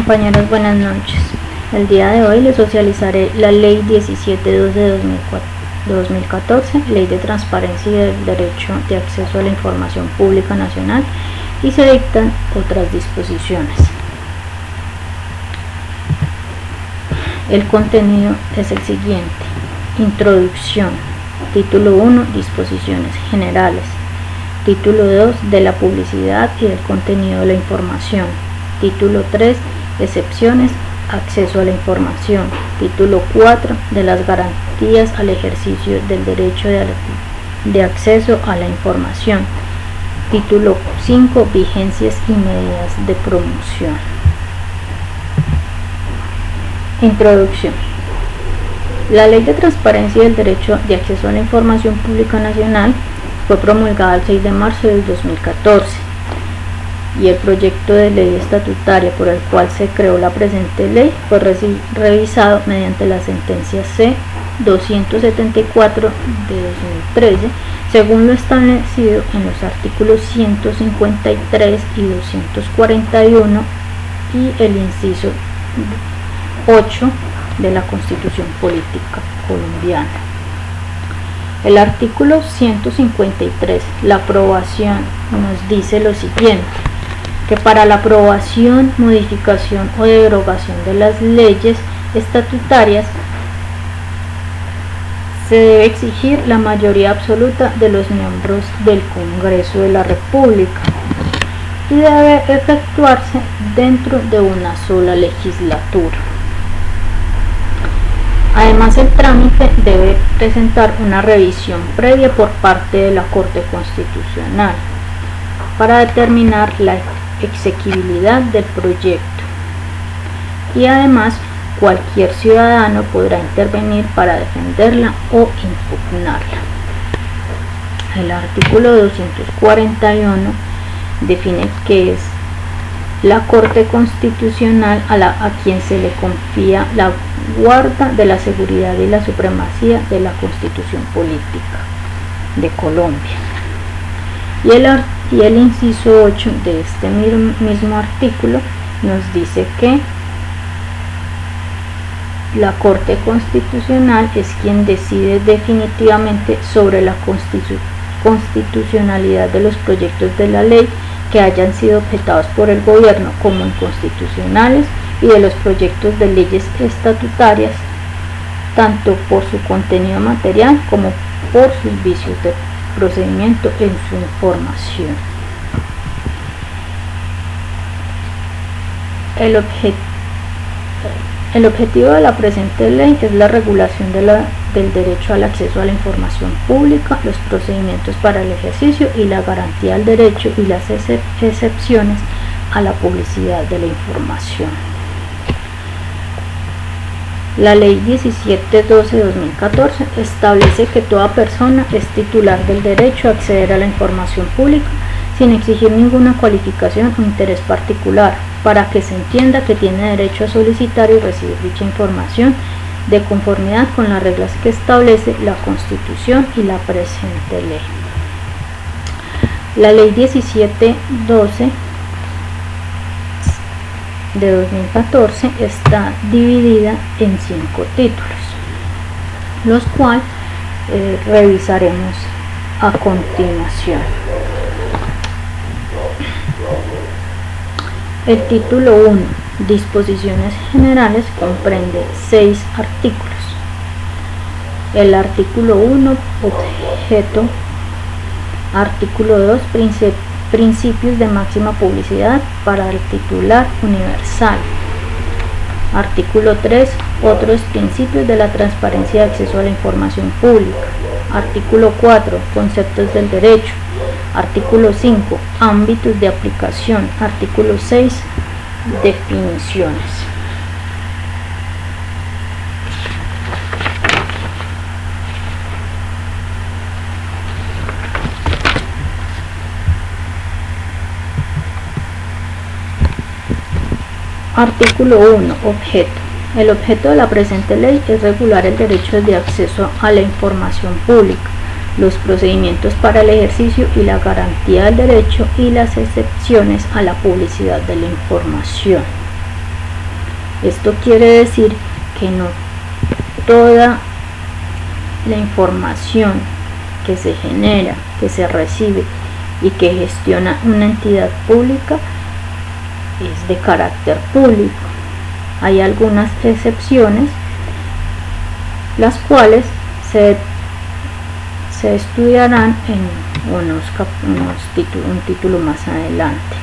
Compañeros, buenas noches. El día de hoy les socializaré la Ley 1712 de 2014, Ley de Transparencia y del Derecho de Acceso a la Información Pública Nacional, y se dictan otras disposiciones. El contenido es el siguiente: Introducción. Título 1, Disposiciones Generales. Título 2, de la publicidad y del contenido de la información. Título 3, Excepciones, acceso a la información. Título 4, de las garantías al ejercicio del derecho de acceso a la información. Título 5, vigencias y medidas de promoción. Introducción. La Ley de Transparencia y del Derecho de Acceso a la Información Pública Nacional fue promulgada el 6 de marzo del 2014, y el proyecto de ley estatutaria por el cual se creó la presente ley fue revisado mediante la sentencia C-274 de 2013, según lo establecido en los artículos 153 y 241 y el inciso 8 de la Constitución Política Colombiana. El artículo 153, la aprobación, nos dice lo siguiente: que para la aprobación, modificación o derogación de las leyes estatutarias se debe exigir la mayoría absoluta de los miembros del Congreso de la República y debe efectuarse dentro de una sola legislatura. Además, el trámite debe presentar una revisión previa por parte de la Corte Constitucional para determinar la exequibilidad del proyecto, y además cualquier ciudadano podrá intervenir para defenderla o impugnarla. El artículo 241 define que es la Corte Constitucional a quien se le confía la guarda de la seguridad y la supremacía de la Constitución Política de Colombia. Y el inciso 8 de este mismo artículo nos dice que la Corte Constitucional es quien decide definitivamente sobre la constitucionalidad de los proyectos de la ley que hayan sido objetados por el gobierno como inconstitucionales, y de los proyectos de leyes estatutarias, tanto por su contenido material como por sus vicios de procedimiento en su información. El objetivo de la presente ley es la regulación del derecho al acceso a la información pública, los procedimientos para el ejercicio y la garantía del derecho y las excepciones a la publicidad de la información. La Ley 1712 de 2014 establece que toda persona es titular del derecho a acceder a la información pública sin exigir ninguna cualificación o interés particular, para que se entienda que tiene derecho a solicitar y recibir dicha información de conformidad con las reglas que establece la Constitución y la presente ley. La Ley 1712 de 2014 está dividida en 5 títulos, los cuales revisaremos a continuación. El título 1, Disposiciones Generales, comprende 6 artículos. El artículo 1, objeto. Artículo 2, principios de máxima publicidad para el titular universal. Artículo 3, otros principios de la transparencia y acceso a la información pública. Artículo 4, conceptos del derecho. Artículo 5, ámbitos de aplicación. Artículo 6, definiciones. Artículo 1, objeto. El objeto de la presente ley es regular el derecho de acceso a la información pública, los procedimientos para el ejercicio y la garantía del derecho y las excepciones a la publicidad de la información. Esto quiere decir que no toda la información que se genera, que se recibe y que gestiona una entidad pública es de carácter público. Hay algunas excepciones, las cuales se estudiarán en un título más adelante.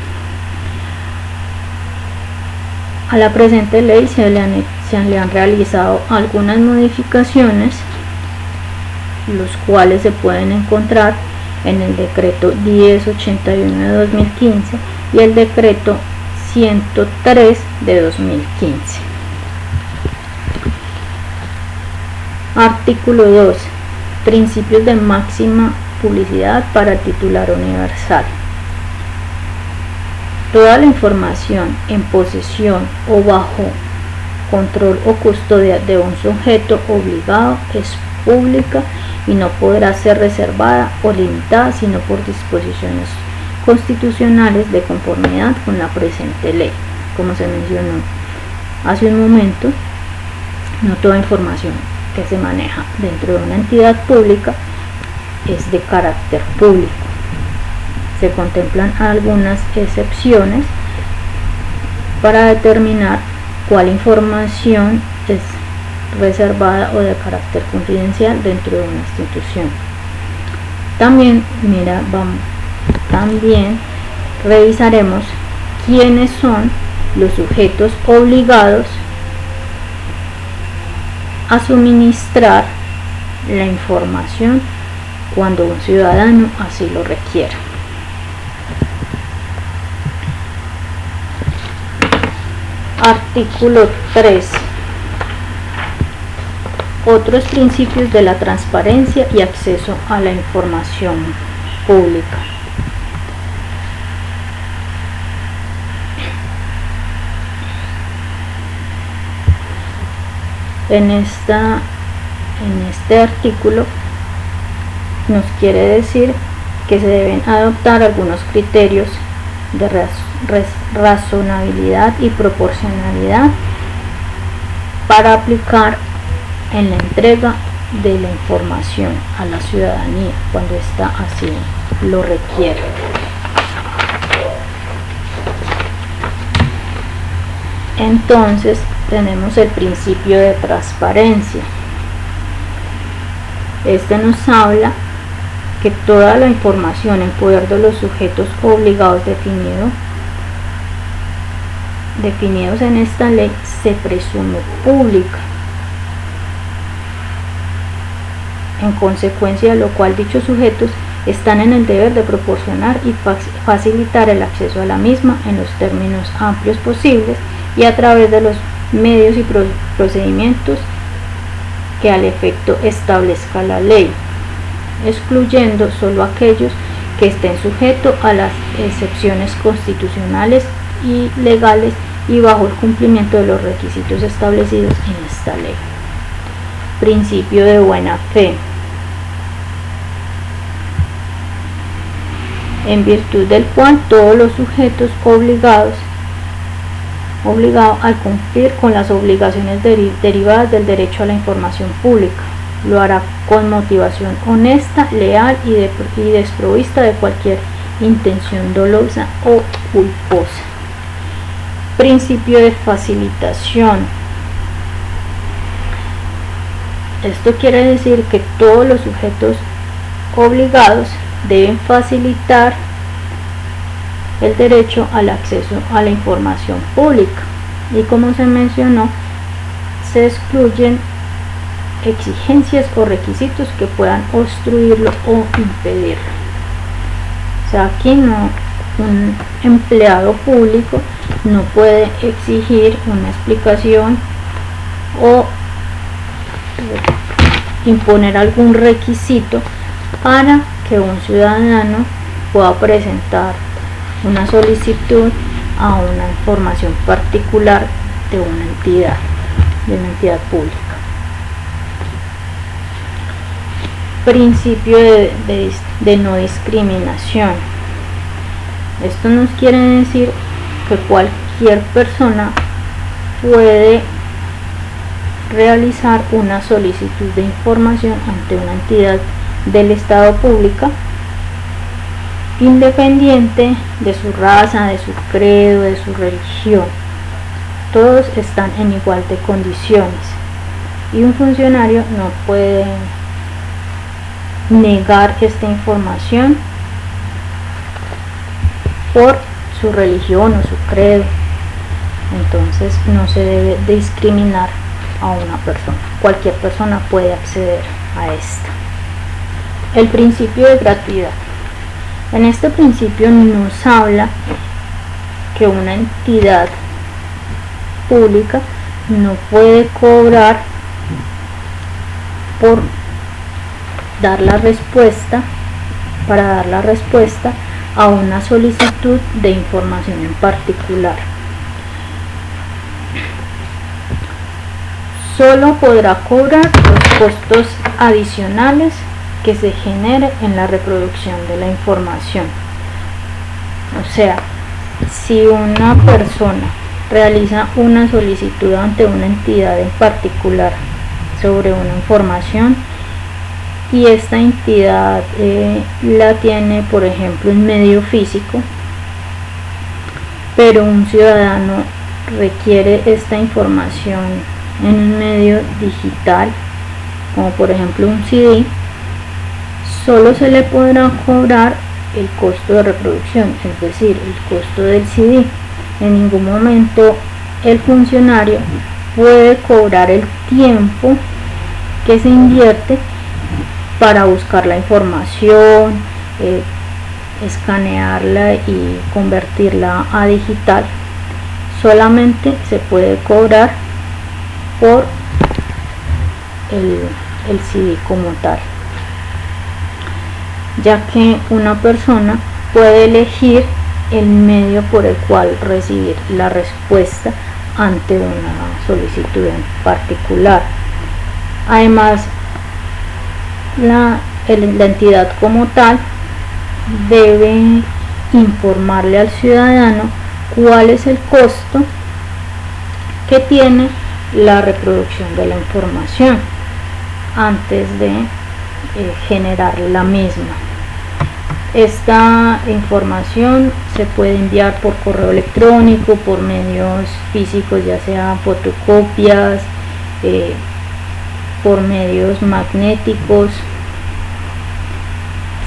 A la presente ley se le han realizado algunas modificaciones, los cuales se pueden encontrar en el decreto 1081 de 2015 y el decreto 103 de 2015. Artículo 2. Principios de máxima publicidad para titular universal. Toda la información en posesión o bajo control o custodia de un sujeto obligado es pública y no podrá ser reservada o limitada sino por disposiciones constitucionales de conformidad con la presente ley. Como se mencionó hace un momento, no toda información que se maneja dentro de una entidad pública es de carácter público. Se contemplan algunas excepciones para determinar cuál información es reservada o de carácter confidencial dentro de una institución. También revisaremos quiénes son los sujetos obligados a suministrar la información cuando un ciudadano así lo requiera. Artículo 3. Otros principios de la transparencia y acceso a la información pública. En este artículo nos quiere decir que se deben adoptar algunos criterios de razonabilidad y proporcionalidad para aplicar en la entrega de la información a la ciudadanía cuando ésta así lo requiere. Entonces tenemos el principio de transparencia. Este nos habla que toda la información en poder de los sujetos obligados definidos en esta ley se presume pública, en consecuencia de lo cual dichos sujetos están en el deber de proporcionar y facilitar el acceso a la misma en los términos amplios posibles y a través de los medios y procedimientos que al efecto establezca la ley, excluyendo solo aquellos que estén sujetos a las excepciones constitucionales y legales y bajo el cumplimiento de los requisitos establecidos en esta ley. Principio de buena fe. En virtud del cual todos los sujetos obligados al cumplir con las obligaciones derivadas del derecho a la información pública lo hará con motivación honesta, leal y desprovista de cualquier intención dolosa o culposa. Principio de facilitación. Esto quiere decir que todos los sujetos obligados deben facilitar el derecho al acceso a la información pública y, como se mencionó, se excluyen exigencias o requisitos que puedan obstruirlo o impedirlo. O sea, aquí un empleado público no puede exigir una explicación o imponer algún requisito para que un ciudadano pueda presentar una solicitud a una información particular de una entidad pública. Principio de no discriminación. Esto nos quiere decir que cualquier persona puede realizar una solicitud de información ante una entidad del Estado pública, independiente de su raza, de su credo, de su religión. Todos están en igual de condiciones y un funcionario no puede negar esta información por su religión o su credo. Entonces no se debe discriminar a una persona. Cualquier persona puede acceder a esta. El principio de gratuidad. En este principio nos habla que una entidad pública no puede cobrar por dar la respuesta, para dar la respuesta a una solicitud de información en particular. Solo podrá cobrar los costos adicionales que se genere en la reproducción de la información. O sea, si una persona realiza una solicitud ante una entidad en particular sobre una información y esta entidad la tiene, por ejemplo, en medio físico, pero un ciudadano requiere esta información en un medio digital, como por ejemplo un CD, solo se le podrá cobrar el costo de reproducción, es decir, el costo del CD. En ningún momento el funcionario puede cobrar el tiempo que se invierte para buscar la información, escanearla y convertirla a digital. Solamente se puede cobrar por el CD como tal, ya que una persona puede elegir el medio por el cual recibir la respuesta ante una solicitud en particular. Además, la entidad como tal debe informarle al ciudadano cuál es el costo que tiene la reproducción de la información antes de generar la misma. Esta información se puede enviar por correo electrónico, por medios físicos, ya sea fotocopias, por medios magnéticos.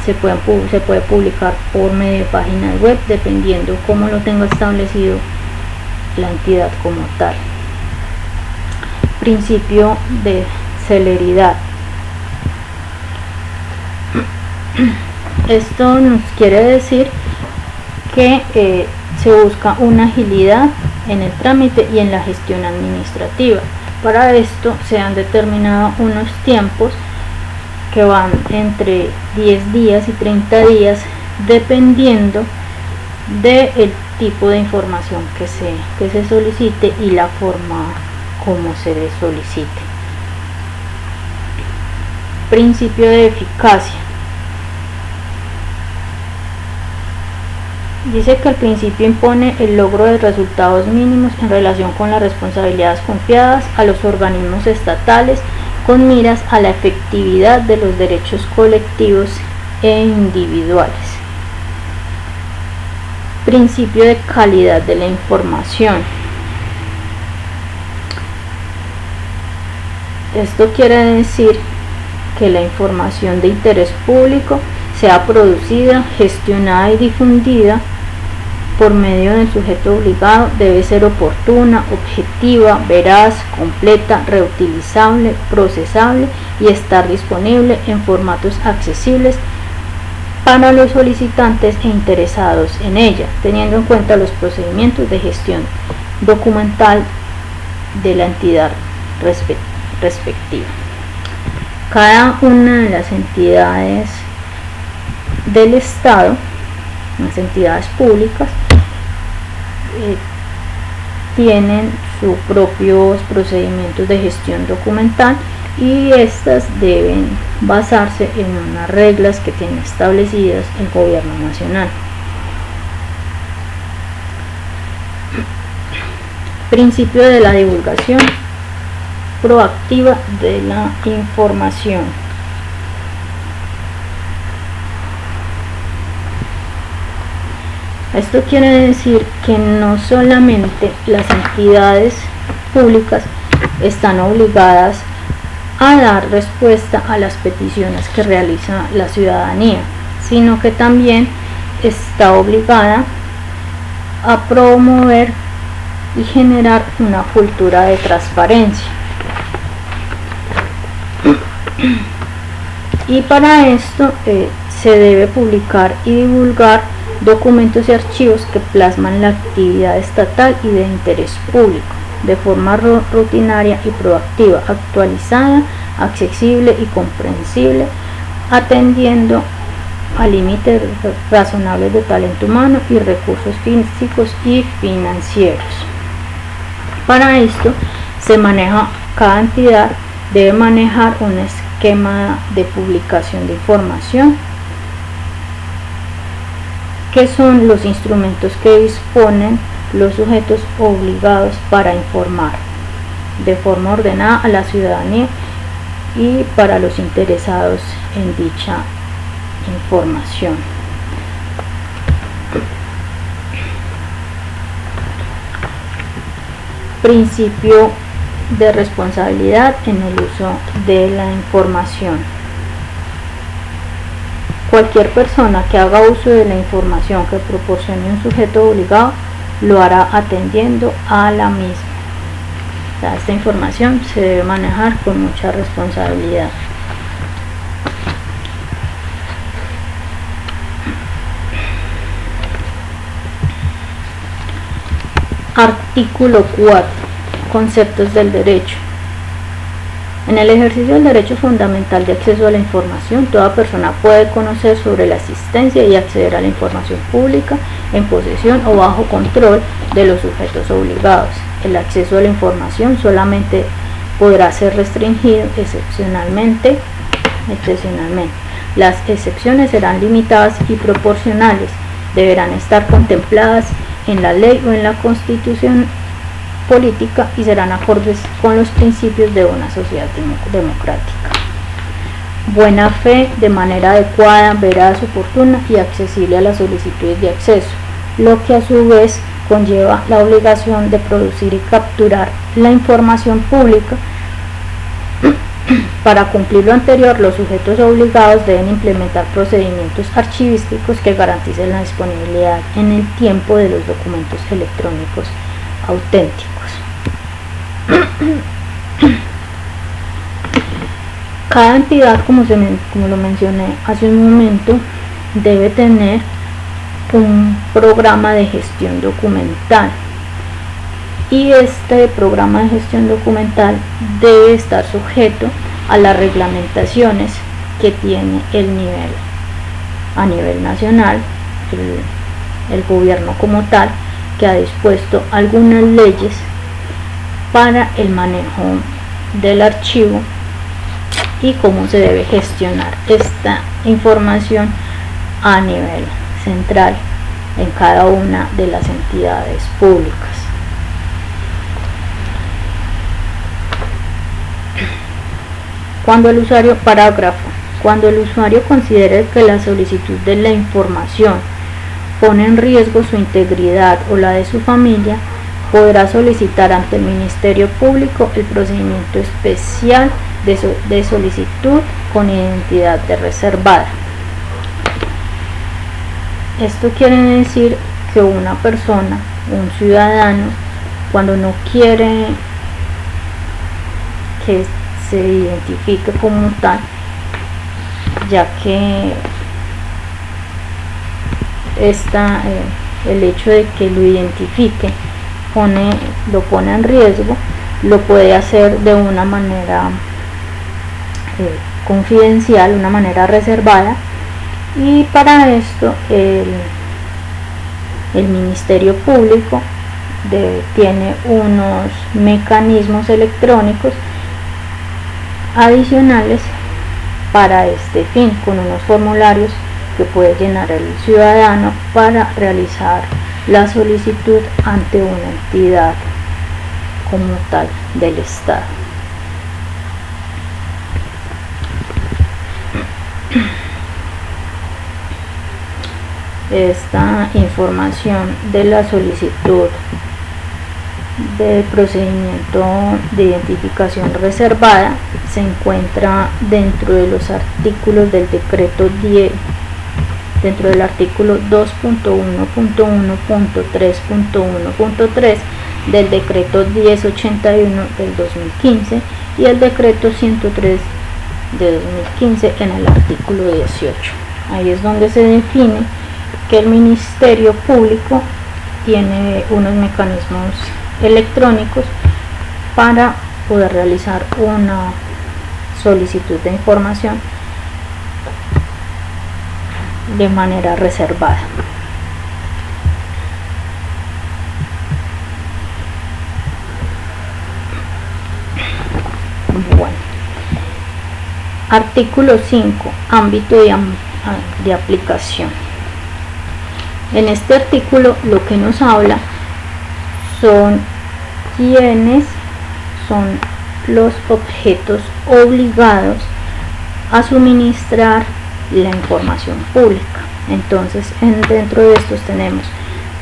Se puede publicar por medio de páginas web, dependiendo cómo lo tenga establecido la entidad como tal. Principio de celeridad. Esto nos quiere decir que se busca una agilidad en el trámite y en la gestión administrativa. Para esto se han determinado unos tiempos que van entre 10 días y 30 días, dependiendo del tipo de información que se solicite y la forma como se le solicite. Principio de eficacia. Dice que el principio impone el logro de resultados mínimos en relación con las responsabilidades confiadas a los organismos estatales, con miras a la efectividad de los derechos colectivos e individuales. Principio de calidad de la información. Esto quiere decir que la información de interés público sea producida, gestionada y difundida por medio del sujeto obligado, debe ser oportuna, objetiva, veraz, completa, reutilizable, procesable y estar disponible en formatos accesibles para los solicitantes e interesados en ella, teniendo en cuenta los procedimientos de gestión documental de la entidad respectiva. Cada una de las entidades del Estado, las entidades públicas, tienen sus propios procedimientos de gestión documental y estas deben basarse en unas reglas que tiene establecidas el gobierno nacional. Principio de la divulgación proactiva de la información. Esto quiere decir que no solamente las entidades públicas están obligadas a dar respuesta a las peticiones que realiza la ciudadanía, sino que también está obligada a promover y generar una cultura de transparencia. Y para esto se debe publicar y divulgar documentos y archivos que plasman la actividad estatal y de interés público de forma rutinaria y proactiva, actualizada, accesible y comprensible, atendiendo a límites razonables de talento humano y recursos físicos y financieros. Para esto cada entidad debe manejar un esquema de publicación de información, que son los instrumentos que disponen los sujetos obligados para informar de forma ordenada a la ciudadanía y para los interesados en dicha información. Principio de responsabilidad en el uso de la información. Cualquier persona que haga uso de la información que proporcione un sujeto obligado lo hará atendiendo a la misma. O sea, esta información se debe manejar con mucha responsabilidad. Artículo 4. Conceptos del derecho. En el ejercicio del derecho fundamental de acceso a la información, toda persona puede conocer sobre la existencia y acceder a la información pública en posesión o bajo control de los sujetos obligados. El acceso a la información solamente podrá ser restringido excepcionalmente. Las excepciones serán limitadas y proporcionales. Deberán estar contempladas en la ley o en la Constitución política y serán acordes con los principios de una sociedad democrática. Buena fe, de manera adecuada, veraz, oportuna y accesible a las solicitudes de acceso, lo que a su vez conlleva la obligación de producir y capturar la información pública. Para cumplir lo anterior, los sujetos obligados deben implementar procedimientos archivísticos que garanticen la disponibilidad en el tiempo de los documentos electrónicos auténticos. Cada entidad, como lo mencioné hace un momento, debe tener un programa de gestión documental, y este programa de gestión documental debe estar sujeto a las reglamentaciones que tiene a nivel nacional, el gobierno como tal, que ha dispuesto algunas leyes para el manejo del archivo y cómo se debe gestionar esta información a nivel central en cada una de las entidades públicas. Cuando el usuario considere que la solicitud de la información pone en riesgo su integridad o la de su familia, podrá solicitar ante el Ministerio Público el procedimiento especial de solicitud con identidad de reservada. Esto quiere decir que una persona, un ciudadano, cuando no quiere que se identifique como tal, ya que el hecho de que lo identifique lo pone en riesgo, lo puede hacer de una manera confidencial, una manera reservada, y para esto el Ministerio Público tiene unos mecanismos electrónicos adicionales para este fin, con unos formularios que puede llenar el ciudadano para realizar la solicitud ante una entidad como tal del Estado. Esta información de la solicitud de procedimiento de identificación reservada se encuentra dentro de los artículos del decreto 10, dentro del artículo 2.1.1.3.1.3 del decreto 1081 del 2015 y el decreto 103 de 2015 en el artículo 18. Ahí es donde se define que el Ministerio Público tiene unos mecanismos electrónicos para poder realizar una solicitud de información de manera reservada. Bueno, artículo 5, ámbito de aplicación. En este artículo lo que nos habla son quiénes son los objetos obligados a suministrar la información pública. Entonces, dentro de estos tenemos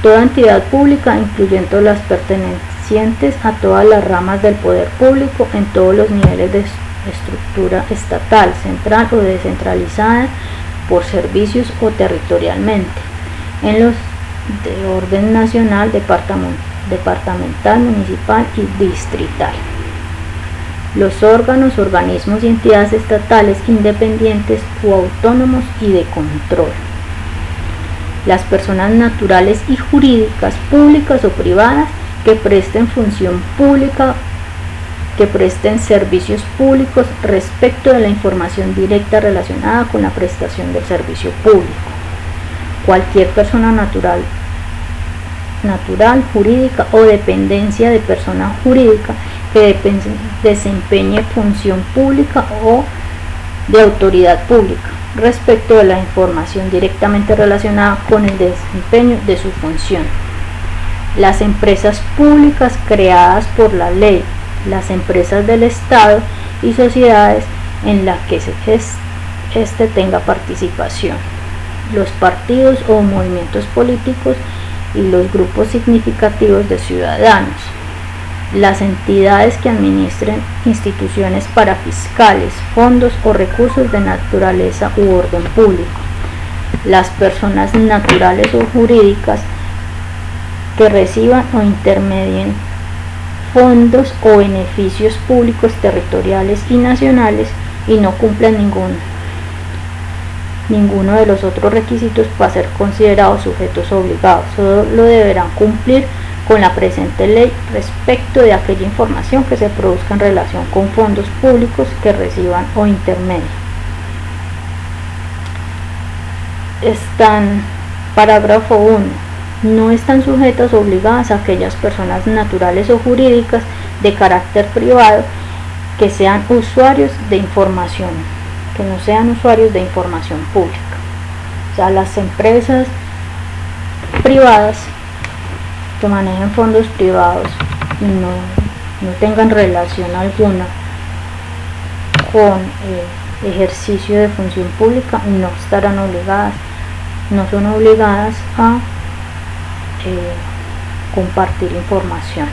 toda entidad pública, incluyendo las pertenecientes a todas las ramas del poder público en todos los niveles de estructura estatal, central o descentralizada, por servicios o territorialmente, en los de orden nacional, departamental, municipal y distrital. Los órganos, organismos y entidades estatales independientes o autónomos y de control. Las personas naturales y jurídicas, públicas o privadas, que presten función pública, que presten servicios públicos respecto de la información directa relacionada con la prestación del servicio público. Cualquier persona natural, jurídica o dependencia de persona jurídica que desempeñe función pública o de autoridad pública respecto de la información directamente relacionada con el desempeño de su función. Las empresas públicas creadas por la ley, las empresas del Estado y sociedades en las que éste tenga participación, los partidos o movimientos políticos y los grupos significativos de ciudadanos, las entidades que administren instituciones parafiscales, fondos o recursos de naturaleza u orden público, las personas naturales o jurídicas que reciban o intermedien fondos o beneficios públicos territoriales y nacionales y no cumplan ninguno de los otros requisitos para ser considerados sujetos obligados. Solo deberán cumplir con la presente ley respecto de aquella información que se produzca en relación con fondos públicos que reciban o intermedien. Parágrafo 1. No están sujetas o obligadas a aquellas personas naturales o jurídicas de carácter privado que sean usuarios de información, que no sean usuarios de información pública. O sea, las empresas privadas que manejen fondos privados y no tengan relación alguna con el ejercicio de función pública no estarán obligadas, no son obligadas a compartir información.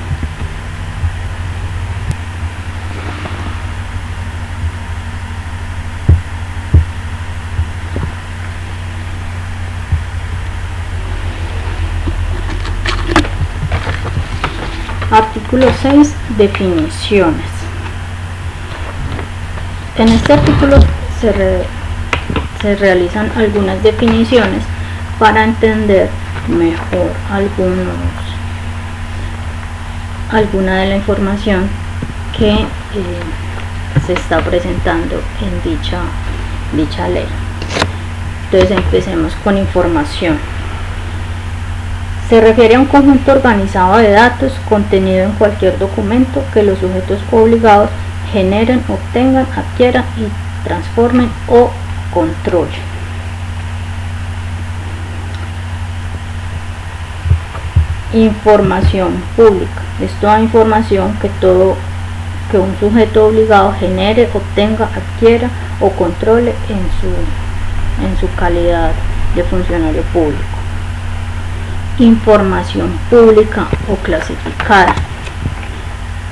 Artículo 6. Definiciones. En este artículo se realizan algunas definiciones para entender mejor alguna de la información que se está presentando en dicha ley. Entonces empecemos con información. Se refiere a un conjunto organizado de datos contenido en cualquier documento que los sujetos obligados generen, obtengan, adquieran y transformen o controlen. Información pública. Es toda información que un sujeto obligado genere, obtenga, adquiera o controle en su calidad de funcionario público. Información pública o clasificada.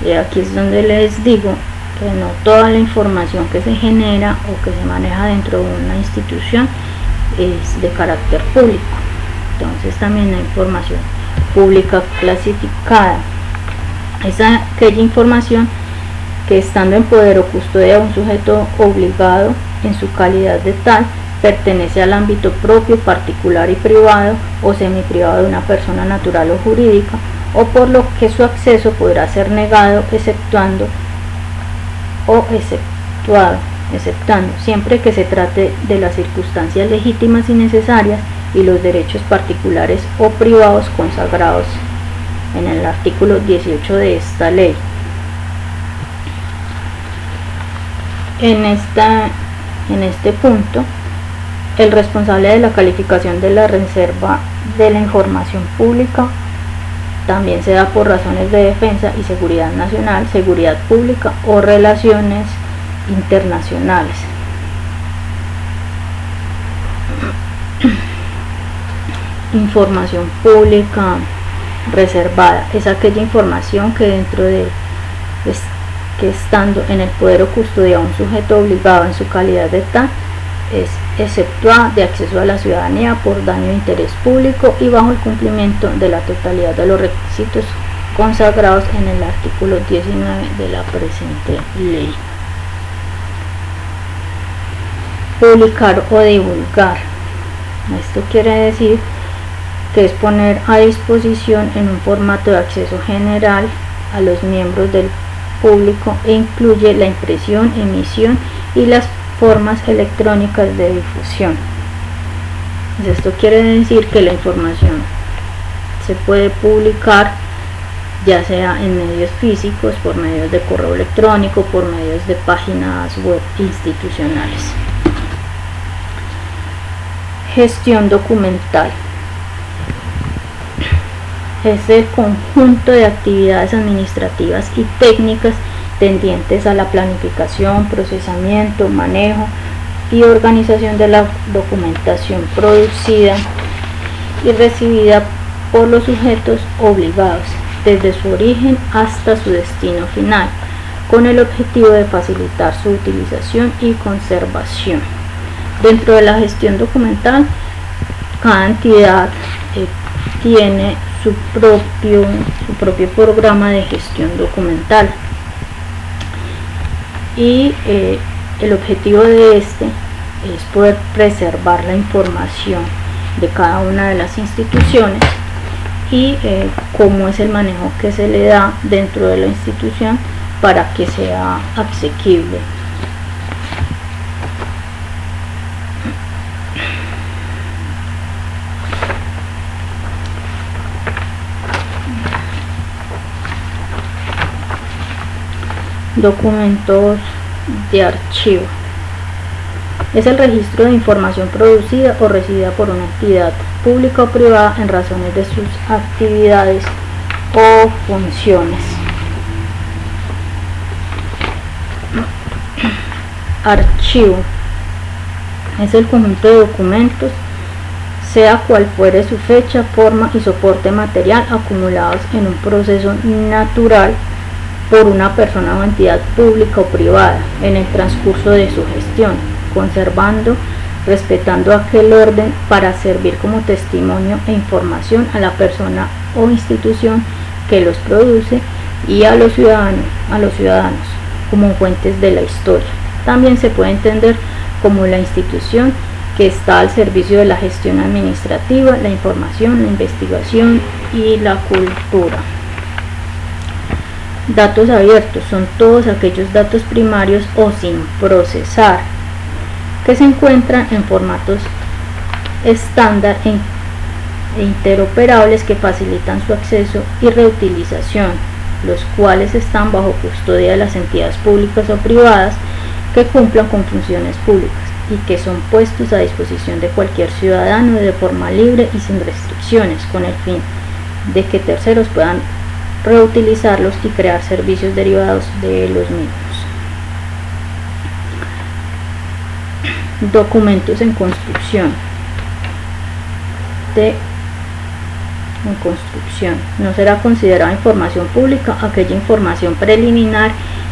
Y aquí es donde les digo que no toda la información que se genera o que se maneja dentro de una institución es de carácter público. Entonces también hay información pública clasificada. Es aquella información que, estando en poder o custodia de un sujeto obligado en su calidad de tal, pertenece al ámbito propio, particular y privado o semiprivado de una persona natural o jurídica, o por lo que su acceso podrá ser negado, exceptuando siempre que se trate de las circunstancias legítimas y necesarias y los derechos particulares o privados consagrados en el artículo 18 de esta ley. En este punto, el responsable de la calificación de la reserva de la información pública también se da por razones de defensa y seguridad nacional, seguridad pública o relaciones internacionales. Información pública reservada es aquella información que estando en el poder o custodia de un sujeto obligado en su calidad de tal, es exceptuada de acceso a la ciudadanía por daño de interés público y bajo el cumplimiento de la totalidad de los requisitos consagrados en el artículo 19 de la presente ley. Publicar o divulgar. Esto quiere decir que es poner a disposición en un formato de acceso general a los miembros del público e incluye la impresión, emisión y las formas electrónicas de difusión. Esto quiere decir que la información se puede publicar ya sea en medios físicos, por medios de correo electrónico, por medios de páginas web institucionales. Gestión documental. Es el conjunto de actividades administrativas y técnicas tendientes a la planificación, procesamiento, manejo y organización de la documentación producida y recibida por los sujetos obligados, desde su origen hasta su destino final, con el objetivo de facilitar su utilización y conservación. Dentro de la gestión documental, cada entidad tiene su propio programa de gestión documental y el objetivo de este es poder preservar la información de cada una de las instituciones y cómo es el manejo que se le da dentro de la institución para que sea asequible. Documentos de archivo. Es el registro de información producida o recibida por una entidad pública o privada en razones de sus actividades o funciones. Archivo es el conjunto de documentos, sea cual fuere su fecha, forma y soporte material, acumulados en un proceso natural por una persona o entidad pública o privada en el transcurso de su gestión, conservando, respetando aquel orden para servir como testimonio e información a la persona o institución que los produce y a los ciudadanos como fuentes de la historia. También se puede entender como la institución que está al servicio de la gestión administrativa, la información, la investigación y la cultura. Datos abiertos son todos aquellos datos primarios o sin procesar que se encuentran en formatos estándar e interoperables que facilitan su acceso y reutilización, los cuales están bajo custodia de las entidades públicas o privadas que cumplan con funciones públicas y que son puestos a disposición de cualquier ciudadano de forma libre y sin restricciones, con el fin de que terceros puedan reutilizarlos y crear servicios derivados de los mismos. Documentos en construcción. No será considerada información pública aquella información preliminar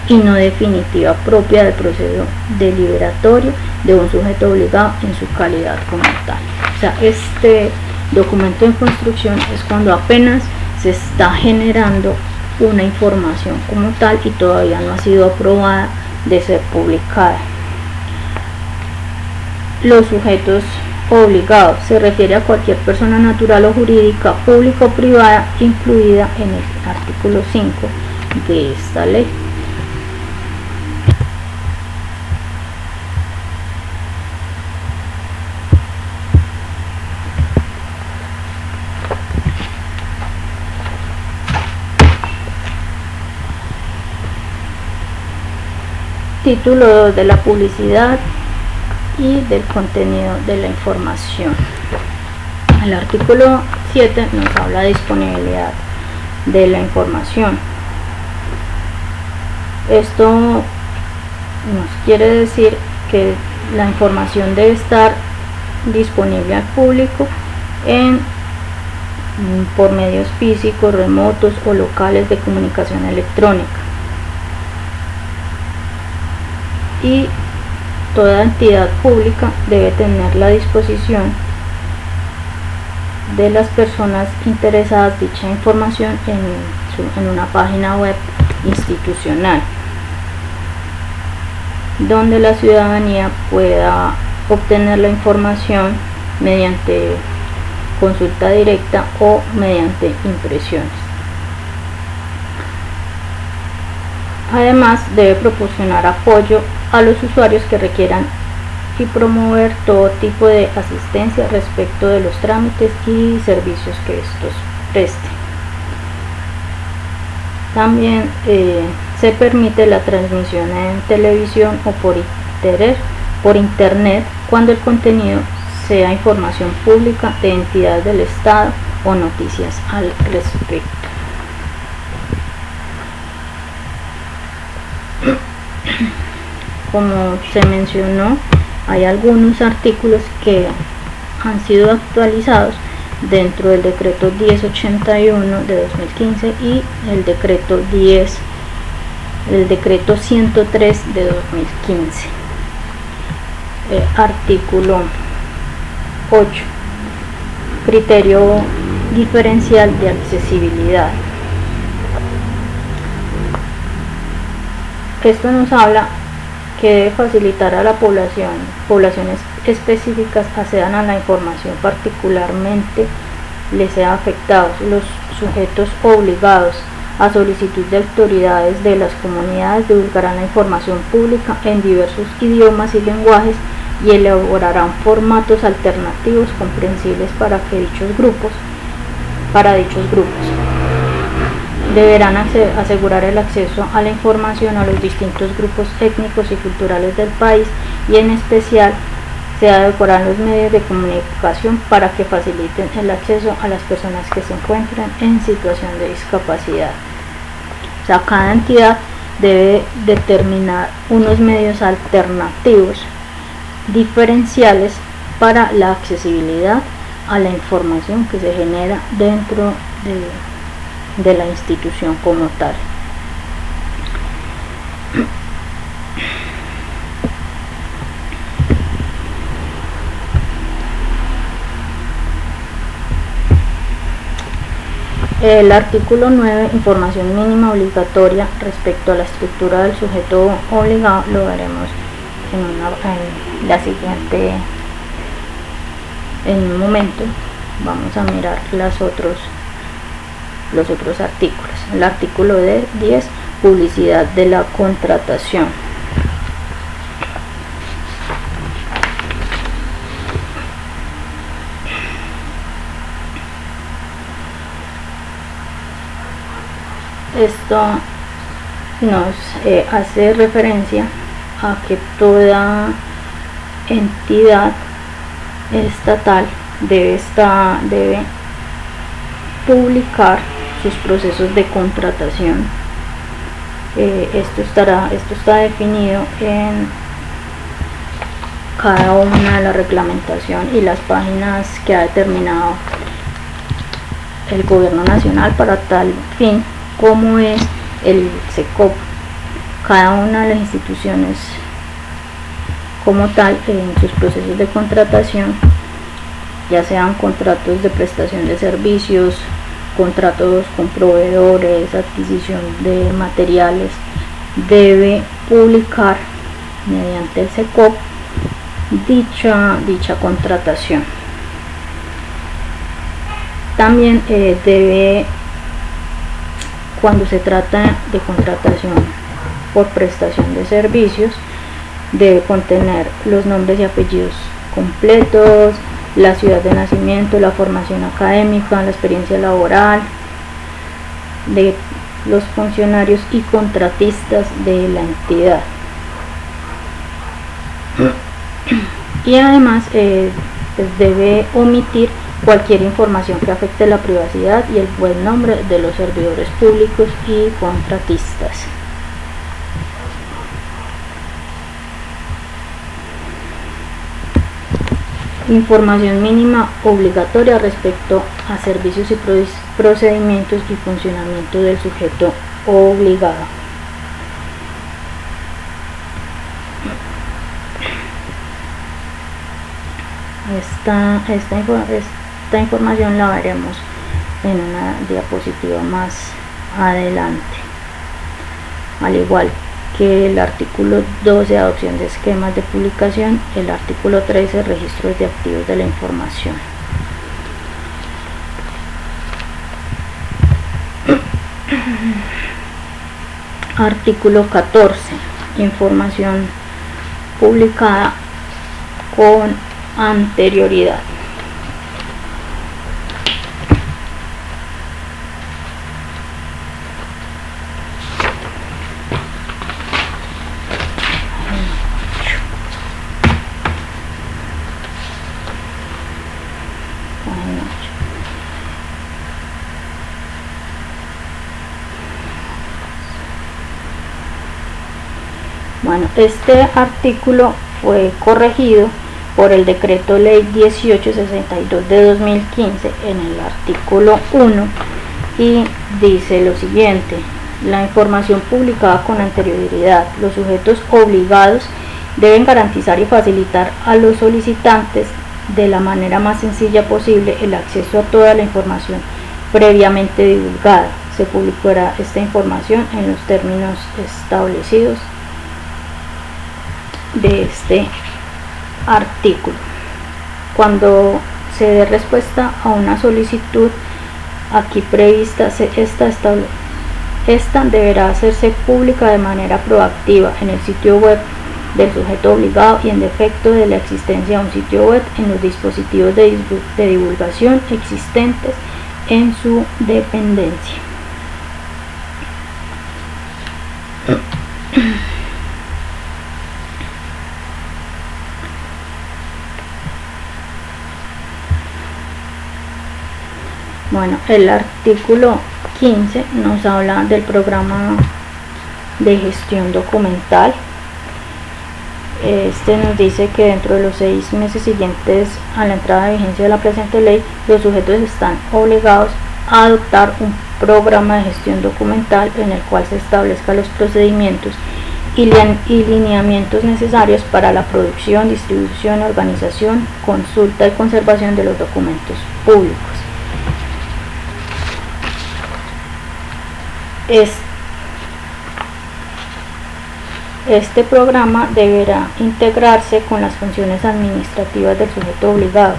y no definitiva propia del proceso deliberatorio de un sujeto obligado en su calidad como tal. O sea, este documento en construcción es cuando apenas se está generando una información como tal y todavía no ha sido aprobada de ser publicada. Los sujetos obligados se refiere a cualquier persona natural o jurídica, pública o privada, incluida en el artículo 5 de esta ley. Título 2 de la publicidad y del contenido de la información. El artículo 7 nos habla de disponibilidad de la información. Esto nos quiere decir que la información debe estar disponible al público por medios físicos, remotos o locales de comunicación electrónica. Y toda entidad pública debe tener la disposición de las personas interesadas dicha información en una página web institucional, donde la ciudadanía pueda obtener la información mediante consulta directa o mediante impresiones. Además, debe proporcionar apoyo a los usuarios que requieran y promover todo tipo de asistencia respecto de los trámites y servicios que estos presten. También se permite la transmisión en televisión o por internet cuando el contenido sea información pública de entidades del Estado o noticias al respecto. Como se mencionó, hay algunos artículos que han sido actualizados dentro del decreto 1081 de 2015 y el decreto 103 de 2015. Artículo 8. Criterio diferencial de accesibilidad. Esto nos habla que debe facilitar a la poblaciones específicas accedan a la información, particularmente les sea afectados los sujetos obligados a solicitud de autoridades de las comunidades, divulgarán la información pública en diversos idiomas y lenguajes y elaborarán formatos alternativos comprensibles para dichos grupos. Deberán asegurar el acceso a la información a los distintos grupos étnicos y culturales del país y en especial se adecuarán los medios de comunicación para que faciliten el acceso a las personas que se encuentran en situación de discapacidad. O sea, cada entidad debe determinar unos medios alternativos diferenciales para la accesibilidad a la información que se genera dentro de la institución como tal. El artículo 9, información mínima obligatoria respecto a la estructura del sujeto obligado, lo veremos en un momento. Vamos a mirar los otros artículos. El artículo 10, publicidad de la contratación. Esto nos hace referencia a que toda entidad estatal debe publicar sus procesos de contratación. Esto está definido en cada una de la reglamentación y las páginas que ha determinado el gobierno nacional para tal fin como es el SECOP. Cada una de las instituciones como tal en sus procesos de contratación, ya sean contratos de prestación de servicios, contratos con proveedores, adquisición de materiales, debe publicar mediante el SECOP dicha contratación. También debe, cuando se trata de contratación por prestación de servicios, debe contener los nombres y apellidos completos, la ciudad de nacimiento, la formación académica, la experiencia laboral de los funcionarios y contratistas de la entidad. Y además debe omitir cualquier información que afecte la privacidad y el buen nombre de los servidores públicos y contratistas. Información mínima obligatoria respecto a servicios y procedimientos y funcionamiento del sujeto obligado. Esta información la veremos en una diapositiva más adelante. Al igual que el artículo 12, adopción de esquemas de publicación, el artículo 13, registros de activos de la información. Artículo 14, información publicada con anterioridad. Bueno, este artículo fue corregido por el decreto ley 1862 de 2015 en el artículo 1 y dice lo siguiente: la información publicada con anterioridad, los sujetos obligados deben garantizar y facilitar a los solicitantes de la manera más sencilla posible el acceso a toda la información previamente divulgada. Se publicará esta información en los términos establecidos de este artículo. Cuando se dé respuesta a una solicitud aquí prevista, esta deberá hacerse pública de manera proactiva en el sitio web del sujeto obligado y en defecto de la existencia de un sitio web en los dispositivos de divulgación existentes en su dependencia. Bueno, el artículo 15 nos habla del programa de gestión documental. Este nos dice que dentro de los 6 meses siguientes a la entrada de vigencia de la presente ley, los sujetos están obligados a adoptar un programa de gestión documental en el cual se establezcan los procedimientos y lineamientos necesarios para la producción, distribución, organización, consulta y conservación de los documentos públicos. Este programa deberá integrarse con las funciones administrativas del sujeto obligado.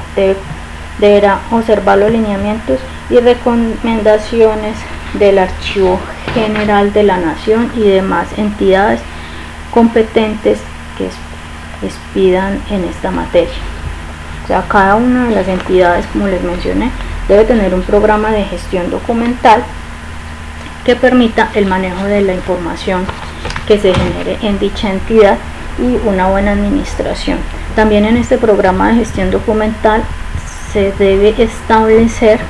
Deberá observar los lineamientos y recomendaciones del Archivo General de la Nación y demás entidades competentes que expidan en esta materia. O sea, cada una de las entidades, como les mencioné, debe tener un programa de gestión documental que permita el manejo de la información que se genere en dicha entidad y una buena administración. También en este programa de gestión documental se debe establecer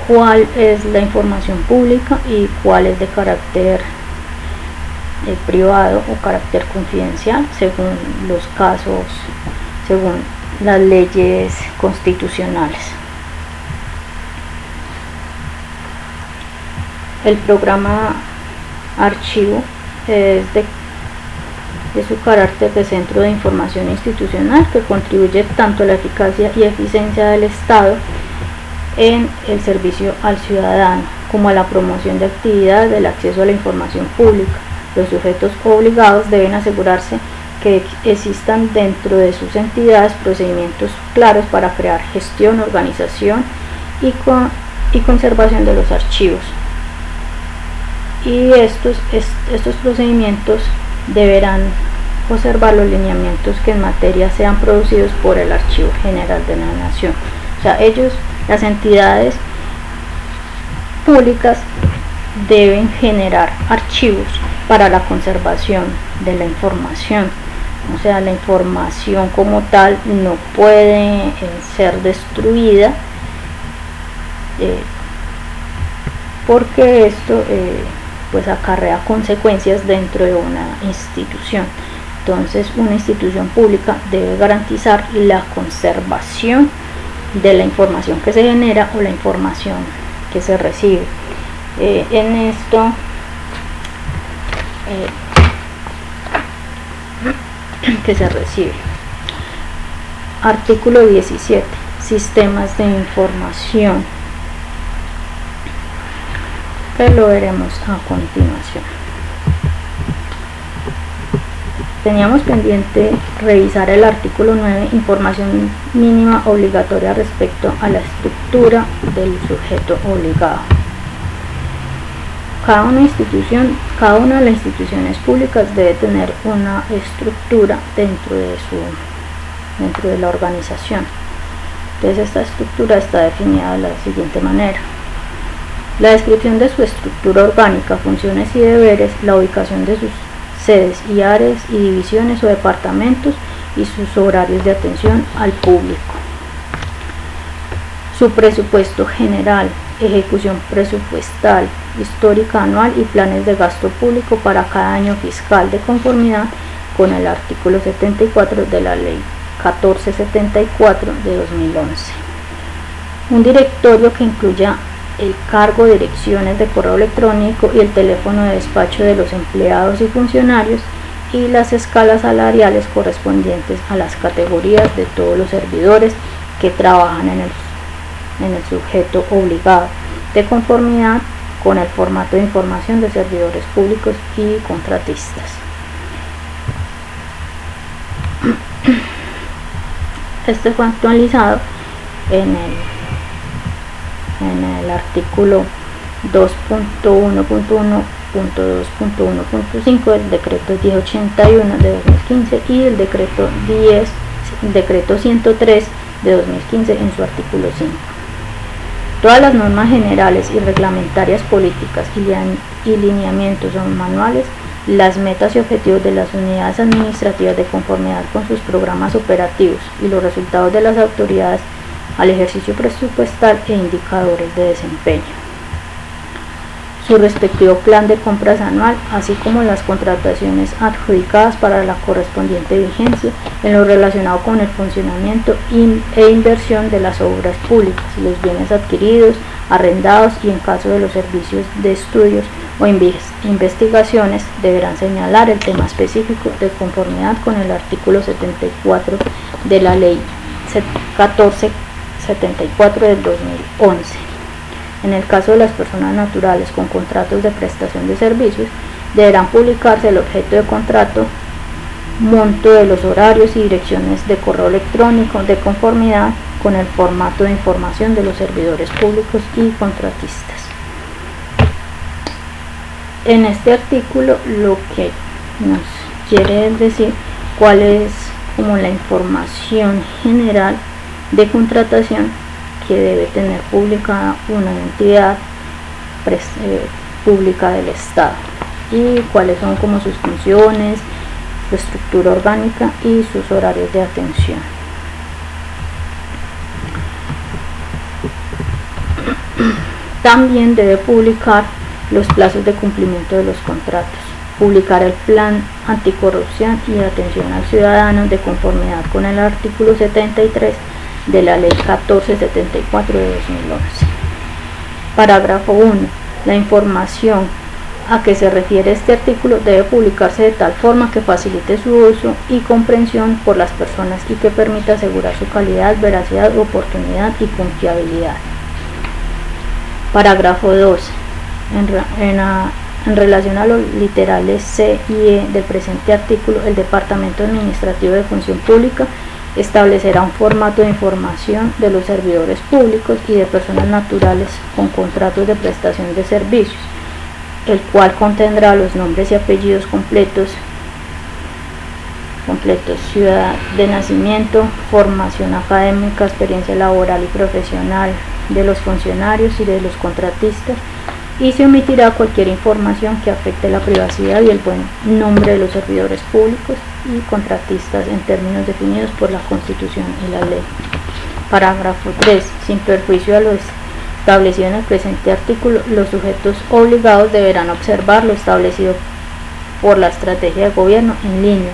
cuál es la información pública y cuál es de carácter privado o carácter confidencial según los casos, según las leyes constitucionales. El programa archivo es de su carácter de centro de información institucional que contribuye tanto a la eficacia y eficiencia del Estado en el servicio al ciudadano como a la promoción de actividades del acceso a la información pública. Los sujetos obligados deben asegurarse que existan dentro de sus entidades procedimientos claros para crear gestión, organización y conservación de los archivos. Y estos procedimientos deberán observar los lineamientos que en materia sean producidos por el Archivo General de la Nación. O sea, las entidades públicas deben generar archivos para la conservación de la información. O sea, la información como tal no puede ser destruida porque esto pues acarrea consecuencias dentro de una institución. Entonces, una institución pública debe garantizar la conservación de la información que se genera o la información que se recibe. En esto que se recibe. Artículo 17. Sistemas de información, que lo veremos a continuación. Teníamos pendiente revisar el artículo 9, información mínima obligatoria respecto a la estructura del sujeto obligado. Cada una de las instituciones públicas debe tener una estructura dentro de la organización. Entonces, esta estructura está definida de la siguiente manera: la descripción de su estructura orgánica, funciones y deberes, la ubicación de sus sedes y áreas y divisiones o departamentos y sus horarios de atención al público, su presupuesto general, ejecución presupuestal, histórica anual y planes de gasto público para cada año fiscal de conformidad con el artículo 74 de la Ley 1474 de 2011. Un directorio que incluya el cargo, direcciones de correo electrónico y el teléfono de despacho de los empleados y funcionarios y las escalas salariales correspondientes a las categorías de todos los servidores que trabajan en el sujeto obligado, de conformidad con el formato de información de servidores públicos y contratistas. Este fue actualizado en el artículo 2.1.1.2.1.5 del decreto 1081 de 2015 y el decreto 103 de 2015 en su artículo 5. Todas las normas generales y reglamentarias políticas y lineamientos o manuales, las metas y objetivos de las unidades administrativas de conformidad con sus programas operativos y los resultados de las autoridades al ejercicio presupuestal e indicadores de desempeño, su respectivo plan de compras anual, así como las contrataciones adjudicadas para la correspondiente vigencia en lo relacionado con el funcionamiento e inversión de las obras públicas, los bienes adquiridos, arrendados y en caso de los servicios de estudios o investigaciones deberán señalar el tema específico de conformidad con el artículo 74 de la Ley 1474 del 2011. En el caso de las personas naturales con contratos de prestación de servicios, deberán publicarse el objeto de contrato, monto de los horarios y direcciones de correo electrónico de conformidad con el formato de información de los servidores públicos y contratistas. En este artículo lo que nos quiere decir cuál es como la información general de contratación que debe tener publicada una entidad pública del Estado y cuáles son como sus funciones, su estructura orgánica y sus horarios de atención. También debe publicar los plazos de cumplimiento de los contratos, publicar el plan anticorrupción y atención al ciudadano de conformidad con el artículo 73 de la Ley 1474 de 2011. Parágrafo 1. La información a que se refiere este artículo debe publicarse de tal forma que facilite su uso y comprensión por las personas y que permita asegurar su calidad, veracidad, oportunidad y confiabilidad. Parágrafo 2. En relación a los literales C y E del presente artículo, el Departamento Administrativo de Función Pública establecerá un formato de información de los servidores públicos y de personas naturales con contratos de prestación de servicios, el cual contendrá los nombres y apellidos completos, ciudad de nacimiento, formación académica, experiencia laboral y profesional de los funcionarios y de los contratistas, y se omitirá cualquier información que afecte la privacidad y el buen nombre de los servidores públicos y contratistas en términos definidos por la Constitución y la ley. Parágrafo 3. Sin perjuicio a lo establecido en el presente artículo, los sujetos obligados deberán observar lo establecido por la estrategia de gobierno en línea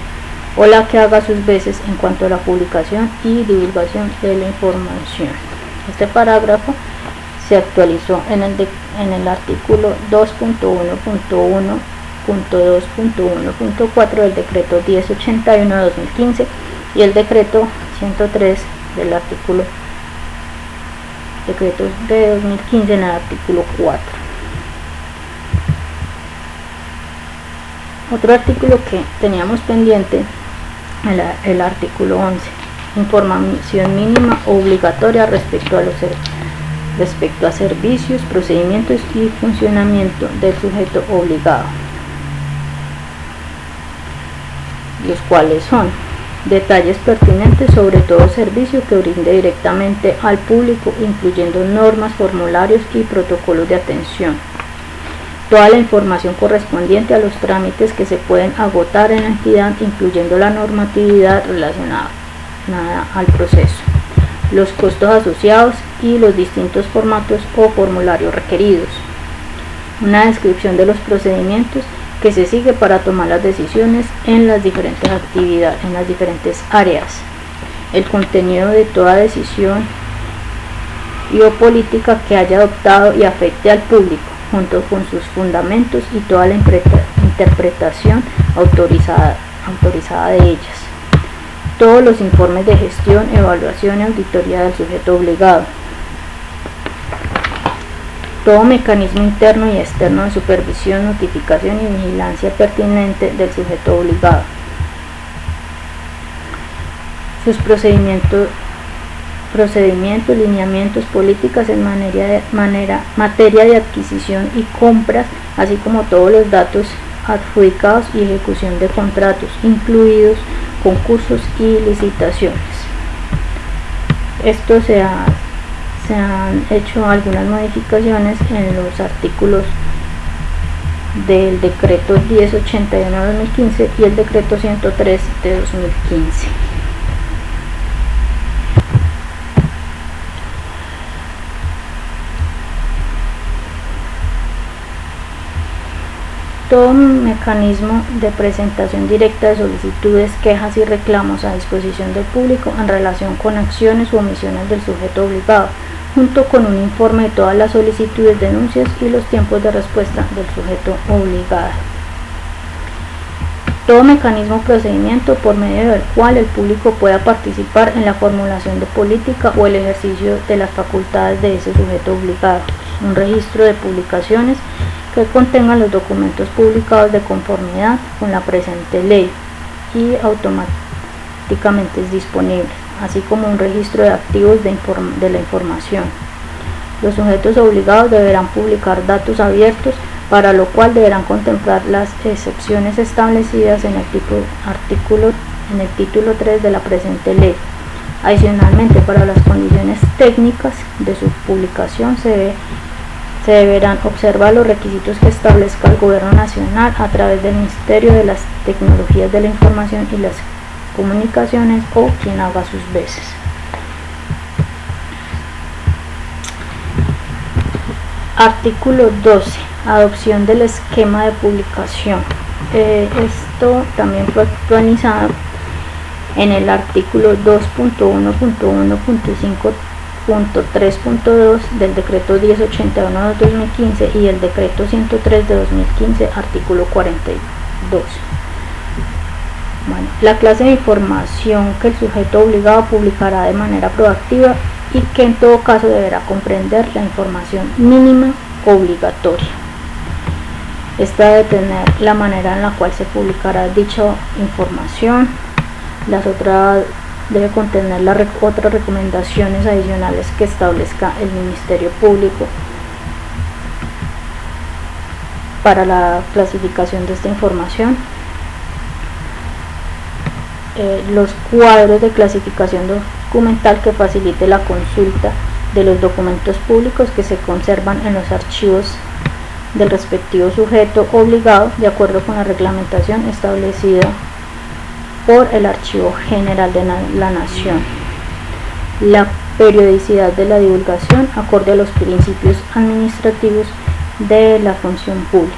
o la que haga sus veces en cuanto a la publicación y divulgación de la información. Este parágrafo se actualizó en el artículo 2.1.1.2.1.4 del decreto 1081 de 2015 y el decreto 103 del decreto de 2015 en el artículo 4. Otro artículo que teníamos pendiente, el artículo 11, información mínima obligatoria respecto a servicios, procedimientos y funcionamiento del sujeto obligado, los cuales son detalles pertinentes sobre todo servicio que brinde directamente al público, incluyendo normas, formularios y protocolos de atención, toda la información correspondiente a los trámites que se pueden agotar en la entidad, incluyendo la normatividad relacionada al proceso, los costos asociados y los distintos formatos o formularios requeridos, una descripción de los procedimientos que se sigue para tomar las decisiones en las diferentes actividades, en las diferentes áreas, el contenido de toda decisión y o política que haya adoptado y afecte al público, junto con sus fundamentos y toda la interpretación autorizada de ellas, todos los informes de gestión, evaluación y auditoría del sujeto obligado, todo mecanismo interno y externo de supervisión, notificación y vigilancia pertinente del sujeto obligado, sus procedimientos, lineamientos, políticas en materia de adquisición y compras, así como todos los datos adjudicados y ejecución de contratos, incluidos concursos y licitaciones. Esto se han hecho algunas modificaciones en los artículos del decreto 1081 de 2015 y el decreto 103 de 2015. Todo mecanismo de presentación directa de solicitudes, quejas y reclamos a disposición del público en relación con acciones u omisiones del sujeto obligado, junto con un informe de todas las solicitudes, denuncias y los tiempos de respuesta del sujeto obligado. Todo mecanismo o procedimiento por medio del cual el público pueda participar en la formulación de política o el ejercicio de las facultades de ese sujeto obligado. Un registro de publicaciones que contengan los documentos publicados de conformidad con la presente ley y automáticamente disponibles, así como un registro de activos de la información. Los sujetos obligados deberán publicar datos abiertos, para lo cual deberán contemplar las excepciones establecidas en el título 3 de la presente ley. Adicionalmente, para las condiciones técnicas de su publicación se deberán observar los requisitos que establezca el Gobierno Nacional a través del Ministerio de las Tecnologías de la Información y las Comunicaciones o quien haga sus veces. Artículo 12. Adopción del esquema de publicación. Esto también fue actualizado en el artículo 2.1.1.5.3.2 del decreto 1081 de 2015 y el decreto 103 de 2015, artículo 42. Bueno, la clase de información que el sujeto obligado publicará de manera proactiva y que en todo caso deberá comprender la información mínima obligatoria. Esta debe tener la manera en la cual se publicará dicha información. Las otras debe contener las otras recomendaciones adicionales que establezca el Ministerio Público para la clasificación de esta información. Los cuadros de clasificación documental que facilite la consulta de los documentos públicos que se conservan en los archivos del respectivo sujeto obligado de acuerdo con la reglamentación establecida por el Archivo General de la Nación. La periodicidad de la divulgación acorde a los principios administrativos de la función pública.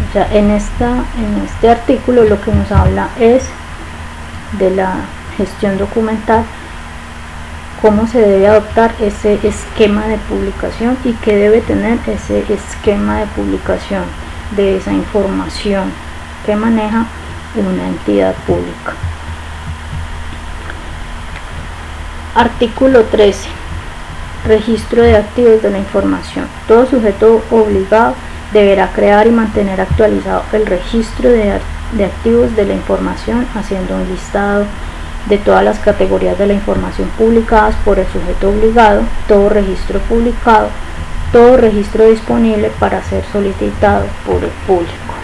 O sea, en este artículo lo que nos habla es de la gestión documental, cómo se debe adoptar ese esquema de publicación y qué debe tener ese esquema de publicación de esa información que maneja una entidad pública. Artículo 13. Registro de activos de la información. Todo sujeto obligado deberá crear y mantener actualizado el registro de activos de la información, haciendo un listado de todas las categorías de la información publicadas por el sujeto obligado, todo registro publicado, todo registro disponible para ser solicitado por el público.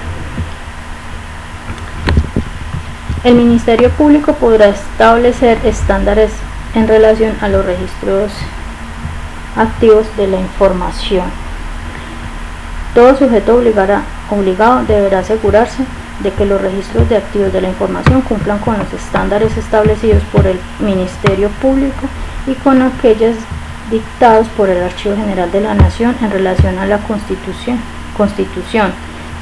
El Ministerio Público podrá establecer estándares en relación a los registros activos de la información. Todo sujeto obligado deberá asegurarse de que los registros de activos de la información cumplan con los estándares establecidos por el Ministerio Público y con aquellos dictados por el Archivo General de la Nación en relación a la constitución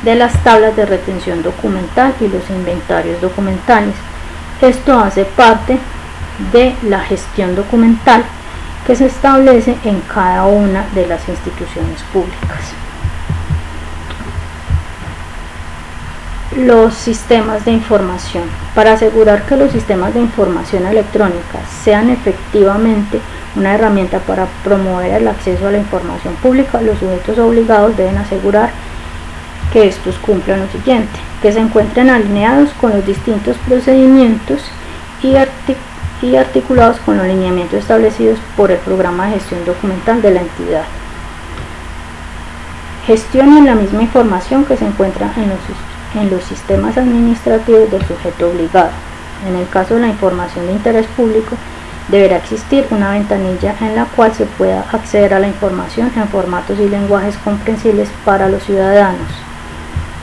de las tablas de retención documental y los inventarios documentales. Esto hace parte de la gestión documental que se establece en cada una de las instituciones públicas. Los sistemas de información. Para asegurar que los sistemas de información electrónica sean efectivamente una herramienta para promover el acceso a la información pública, los sujetos obligados deben asegurar que estos cumplan lo siguiente: que se encuentren alineados con los distintos procedimientos y articulados con los lineamientos establecidos por el programa de gestión documental de la entidad. Gestionen la misma información que se encuentra en los sistemas administrativos del sujeto obligado. En el caso de la información de interés público, deberá existir una ventanilla en la cual se pueda acceder a la información en formatos y lenguajes comprensibles para los ciudadanos.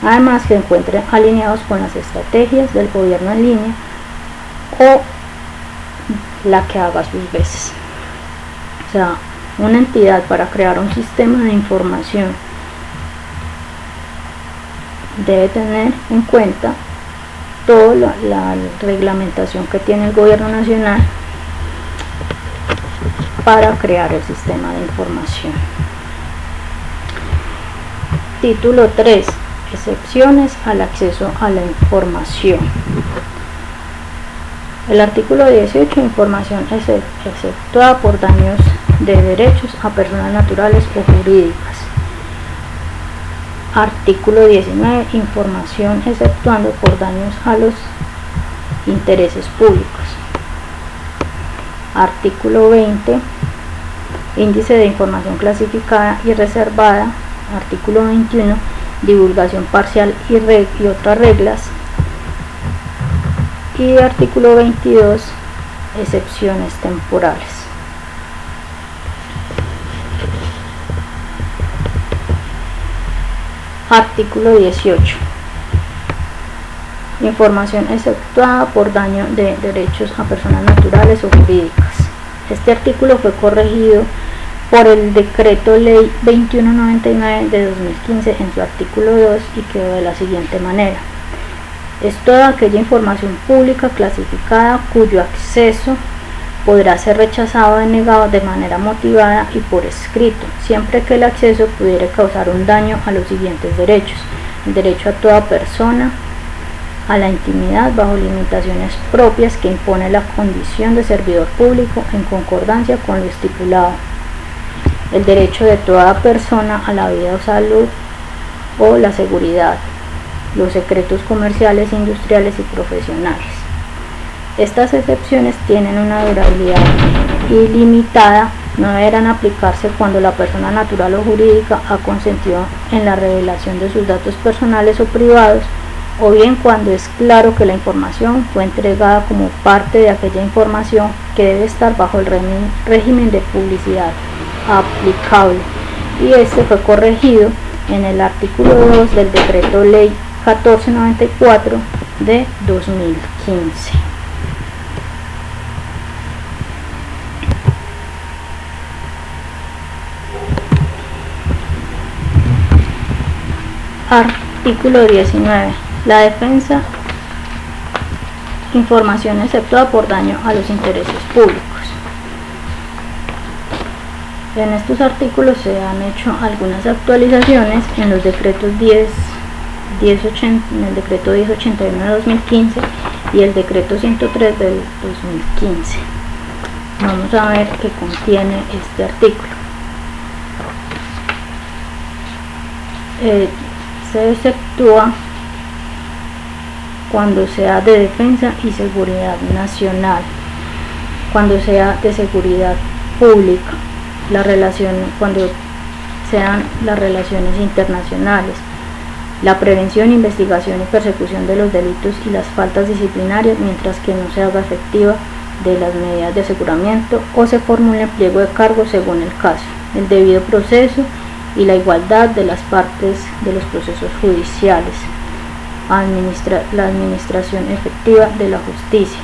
Además, que se encuentren alineados con las estrategias del gobierno en línea o la que haga sus veces. O sea, una entidad para crear un sistema de información debe tener en cuenta toda la reglamentación que tiene el gobierno nacional para crear el sistema de información. Título 3. Excepciones al acceso a la información. El artículo 18. Información exceptuada por daños de derechos a personas naturales o jurídicas. Artículo 19. Información exceptuando por daños a los intereses públicos. Artículo 20. Índice de información clasificada y reservada. Artículo 21. Divulgación parcial y otras reglas. Y artículo 22. Excepciones temporales. Artículo 18. Información exceptuada por daño de derechos a personas naturales o jurídicas. Este artículo fue corregido por el decreto ley 2199 de 2015 en su artículo 2 y quedó de la siguiente manera: es toda aquella información pública clasificada cuyo acceso podrá ser rechazado o denegado de manera motivada y por escrito, siempre que el acceso pudiera causar un daño a los siguientes derechos: el derecho a toda persona a la intimidad bajo limitaciones propias que impone la condición de servidor público en concordancia con lo estipulado, el derecho de toda persona a la vida o salud o la seguridad, los secretos comerciales, industriales y profesionales. Estas excepciones tienen una durabilidad ilimitada, no deberán aplicarse cuando la persona natural o jurídica ha consentido en la revelación de sus datos personales o privados, o bien cuando es claro que la información fue entregada como parte de aquella información que debe estar bajo el régimen de publicidad aplicable, y este fue corregido en el artículo 2 del decreto ley 1494 de 2015. Artículo 19. La defensa, información exceptuada por daño a los intereses públicos. En estos artículos se han hecho algunas actualizaciones en los decretos en el decreto 1081 de 2015 y el decreto 103 del 2015. Vamos a ver qué contiene este artículo. Se exceptúa cuando sea de defensa y seguridad nacional, cuando sea de seguridad pública, cuando sean las relaciones internacionales, la prevención, investigación y persecución de los delitos y las faltas disciplinarias, mientras que no se haga efectiva de las medidas de aseguramiento o se formule pliego de cargos según el caso, el debido proceso y la igualdad de las partes de los procesos judiciales, la administración efectiva de la justicia,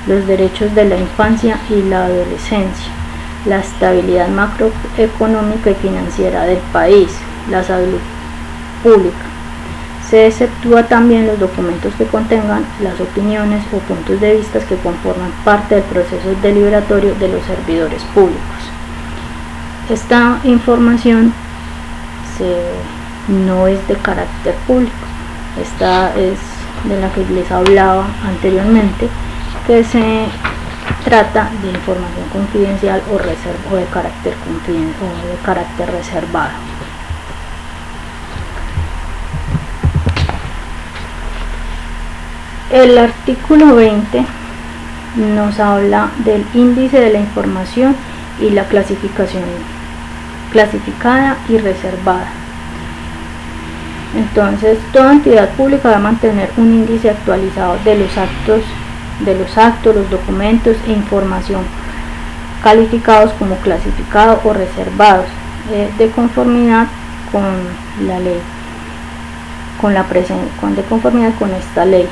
los derechos de la infancia y la adolescencia, la estabilidad macroeconómica y financiera del país, la salud pública. Se exceptúa también los documentos que contengan las opiniones o puntos de vista que conforman parte del proceso deliberatorio de los servidores públicos. Esta información no es de carácter público. Esta es de la que les hablaba anteriormente, que se trata de información confidencial o de carácter reservado. El artículo 20 nos habla del índice de la información y la clasificación clasificada y reservada. Entonces, toda entidad pública va a mantener un índice actualizado de los actos, los documentos e información calificados como clasificados o reservados, de conformidad con la ley, de conformidad con esta ley.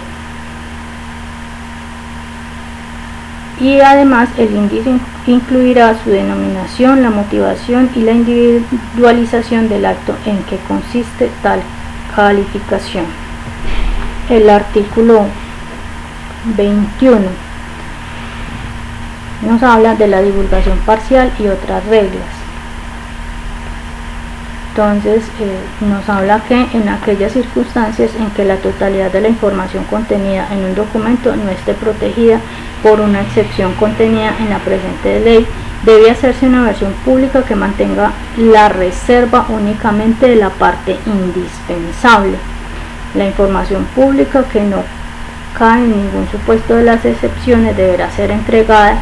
Y además el índice incluirá su denominación, la motivación y la individualización del acto en que consiste tal calificación. El artículo 21 nos habla de la divulgación parcial y otras reglas. Entonces nos habla que en aquellas circunstancias en que la totalidad de la información contenida en un documento no esté protegida por una excepción contenida en la presente ley, debe hacerse una versión pública que mantenga la reserva únicamente de la parte indispensable. La información pública que no cae en ningún supuesto de las excepciones deberá ser entregada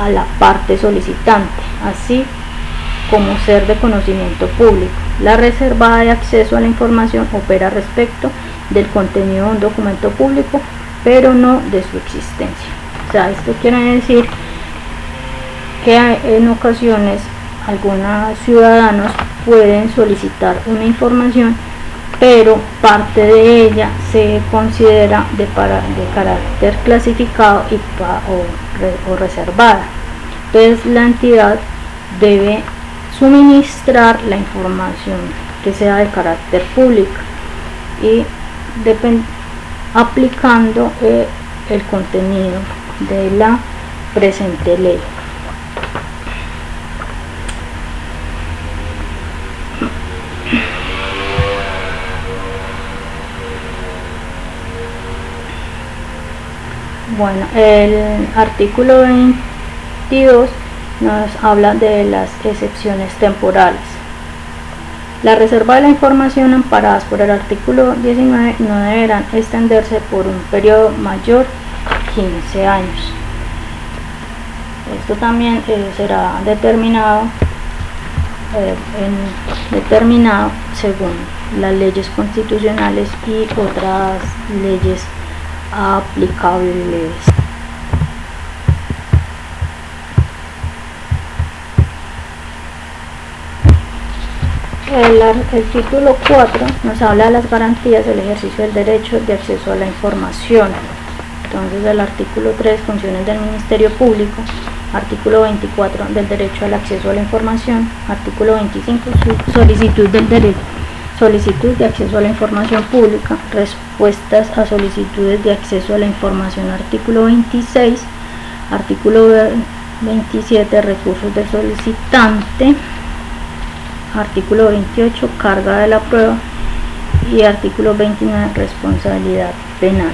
a la parte solicitante, así como ser de conocimiento público. La reserva de acceso a la información opera respecto del contenido de un documento público, pero no de su existencia. O sea, esto quiere decir que en ocasiones algunos ciudadanos pueden solicitar una información, pero parte de ella se considera de carácter clasificado o reservada. Entonces la entidad debe suministrar la información que sea de carácter público y aplicando el contenido de la presente ley. Bueno, el artículo 22 nos habla de las excepciones temporales. La reserva de la información amparadas por el artículo 19 no deberán extenderse por un periodo mayor a 15 años. Esto también será determinado según las leyes constitucionales y otras leyes aplicables. El título 4 nos habla de las garantías del ejercicio del derecho de acceso a la información. Entonces, el artículo 3, funciones del Ministerio Público; artículo 24, del derecho al acceso a la información; artículo 25, solicitud de acceso a la información pública; respuestas a solicitudes de acceso a la información; artículo 26, artículo 27, recursos del solicitante; artículo 28, carga de la prueba; y artículo 29, responsabilidad penal.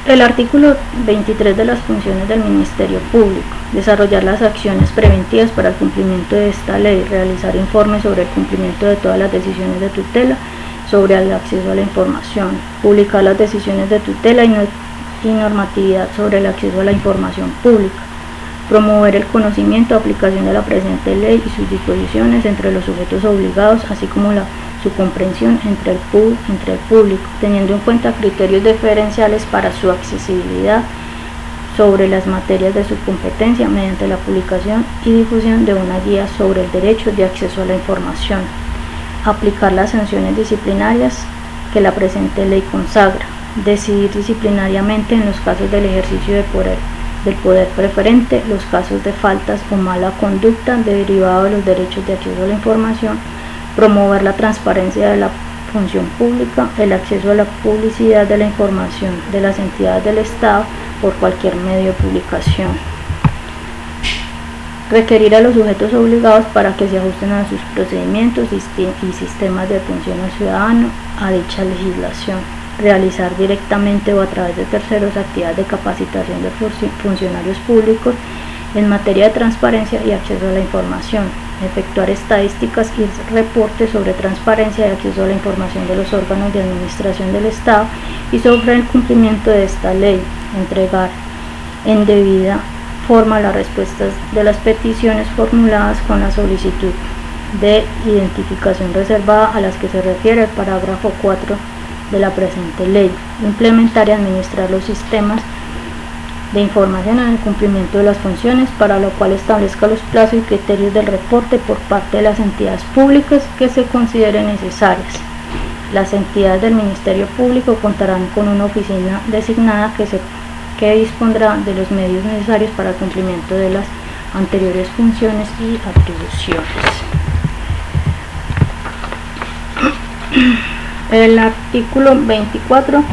El artículo 23 de las funciones del Ministerio Público: desarrollar las acciones preventivas para el cumplimiento de esta ley, realizar informes sobre el cumplimiento de todas las decisiones de tutela sobre el acceso a la información, publicar las decisiones de tutela y normatividad sobre el acceso a la información pública, promover el conocimiento, aplicación de la presente ley y sus disposiciones entre los sujetos obligados, así como su comprensión entre el público, teniendo en cuenta criterios diferenciales para su accesibilidad sobre las materias de su competencia, mediante la publicación y difusión de una guía sobre el derecho de acceso a la información, aplicar las sanciones disciplinarias que la presente ley consagra, decidir disciplinariamente en los casos del ejercicio del poder preferente, los casos de faltas o mala conducta derivado de los derechos de acceso a la información, promover la transparencia de la función pública, el acceso a la publicidad de la información de las entidades del Estado por cualquier medio de publicación, requerir a los sujetos obligados para que se ajusten a sus procedimientos y sistemas de atención al ciudadano a dicha legislación, realizar directamente o a través de terceros actividades de capacitación de funcionarios públicos en materia de transparencia y acceso a la información, efectuar estadísticas y reportes sobre transparencia y acceso a la información de los órganos de administración del Estado y sobre el cumplimiento de esta ley, entregar en debida forma las respuestas de las peticiones formuladas con la solicitud de identificación reservada a las que se refiere el parágrafo 4 de la presente ley, implementar y administrar los sistemas de información en el cumplimiento de las funciones, para lo cual establezca los plazos y criterios del reporte por parte de las entidades públicas que se consideren necesarias. Las entidades del Ministerio Público contarán con una oficina designada que dispondrá de los medios necesarios para el cumplimiento de las anteriores funciones y atribuciones. El artículo 24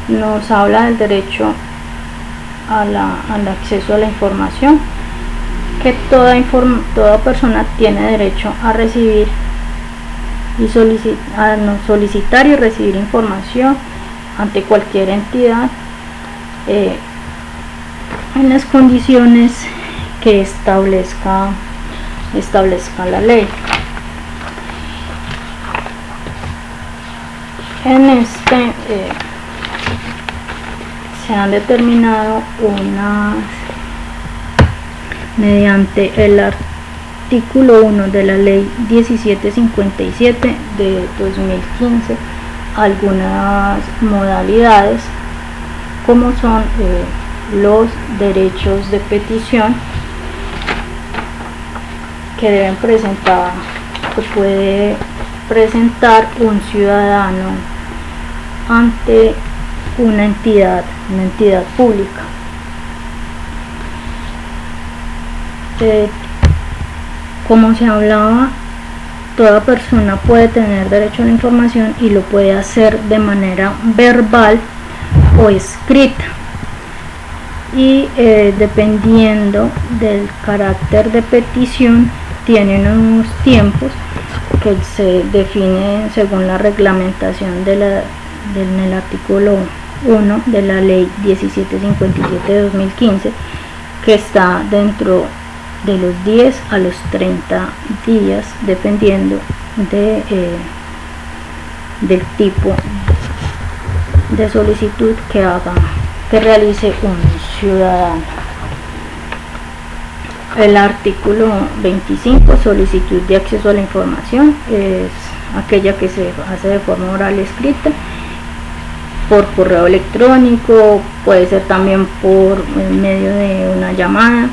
nos habla del derecho al acceso a la información, que toda persona tiene derecho a recibir y solicitar y recibir información ante cualquier entidad en las condiciones que establezca la ley. En este se han determinado mediante el artículo 1 de la ley 1757 de 2015 algunas modalidades, como son los derechos de petición que deben presentar, que puede presentar un ciudadano ante una entidad pública. como se hablaba, toda persona puede tener derecho a la información y lo puede hacer de manera verbal o escrita, y dependiendo del carácter de petición tienen unos tiempos que se definen según la reglamentación del artículo 1 de la ley 1757 de 2015, que está dentro de los 10 a los 30 días dependiendo del tipo de solicitud que realice un ciudadano. El artículo 25, solicitud de acceso a la información, es aquella que se hace de forma oral escrita, por correo electrónico, puede ser también por medio de una llamada,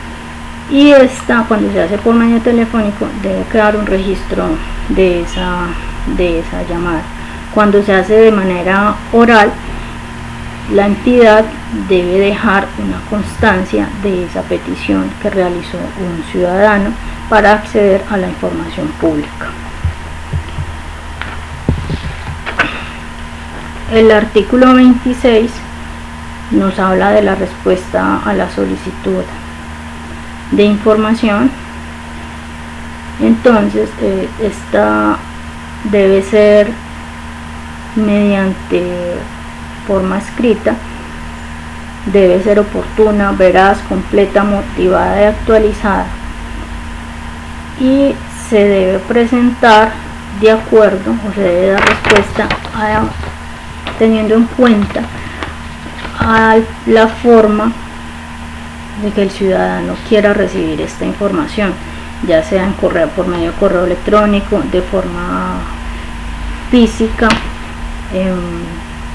y esta, cuando se hace por medio telefónico, debe quedar un registro de esa llamada. Cuando se hace de manera oral, la entidad debe dejar una constancia de esa petición que realizó un ciudadano para acceder a la información pública. El artículo 26 nos habla de la respuesta a la solicitud de información. Entonces, esta debe ser mediante forma escrita, debe ser oportuna, veraz, completa, motivada y actualizada, y se debe presentar de acuerdo, o se debe dar respuesta teniendo en cuenta a la forma de que el ciudadano quiera recibir esta información, ya sea en correo, por medio de correo electrónico, de forma física, en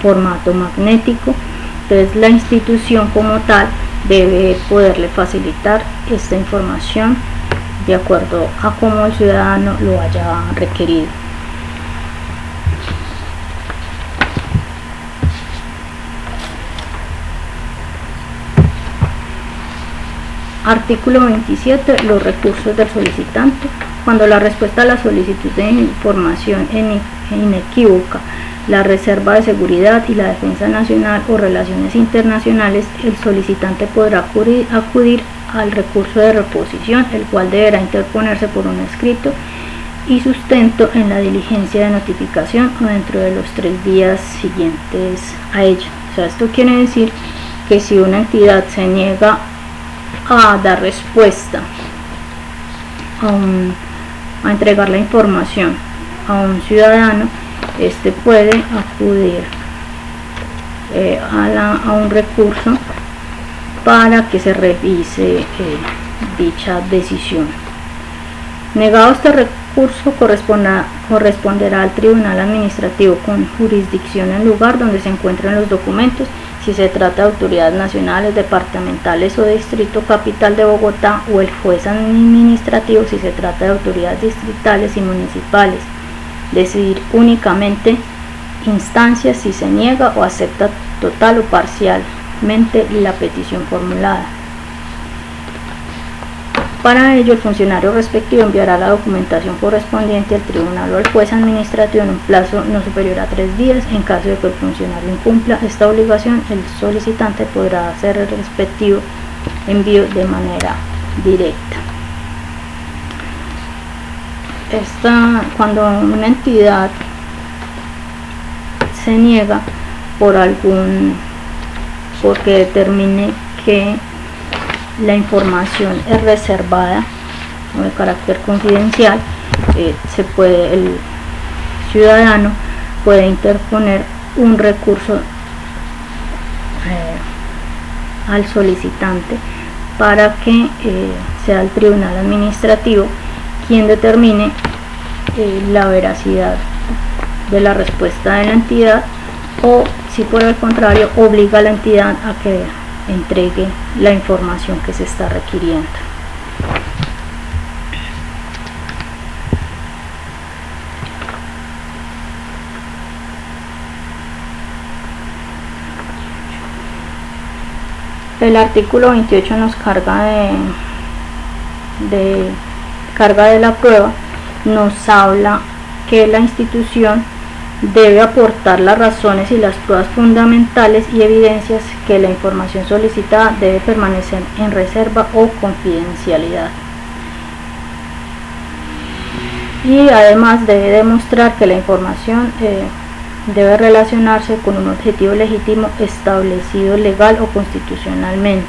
formato magnético. Entonces la institución como tal debe poderle facilitar esta información de acuerdo a cómo el ciudadano lo haya requerido. Artículo 27. Los recursos del solicitante. Cuando la respuesta a la solicitud de información es inequívoca, la reserva de seguridad y la defensa nacional o relaciones internacionales, el solicitante podrá acudir al recurso de reposición, el cual deberá interponerse por un escrito y sustento en la diligencia de notificación o dentro de los 3 días siguientes a ella. O sea, esto quiere decir que si una entidad se niega a dar respuesta, a entregar la información a un ciudadano, este puede acudir a un recurso para que se revise dicha decisión. Negado este recurso, corresponderá al tribunal administrativo con jurisdicción en lugar donde se encuentren los documentos, si se trata de autoridades nacionales, departamentales o distrito capital de Bogotá, o el juez administrativo si se trata de autoridades distritales y municipales. Decidir únicamente instancias si se niega o acepta total o parcialmente la petición formulada. Para ello, el funcionario respectivo enviará la documentación correspondiente al tribunal o al juez administrativo en un plazo no superior a 3 días. En caso de que el funcionario incumpla esta obligación, el solicitante podrá hacer el respectivo envío de manera directa. Cuando una entidad se niega porque determine que la información es reservada o de carácter confidencial, el ciudadano puede interponer un recurso al solicitante para que sea el tribunal administrativo quien determine la veracidad de la respuesta de la entidad, o si por el contrario obliga a la entidad a que entregue la información que se está requiriendo. El artículo 28 nos carga de carga de la prueba nos habla que la institución debe aportar las razones y las pruebas fundamentales y evidencias que la información solicitada debe permanecer en reserva o confidencialidad. Y además debe demostrar que la información debe relacionarse con un objetivo legítimo establecido legal o constitucionalmente,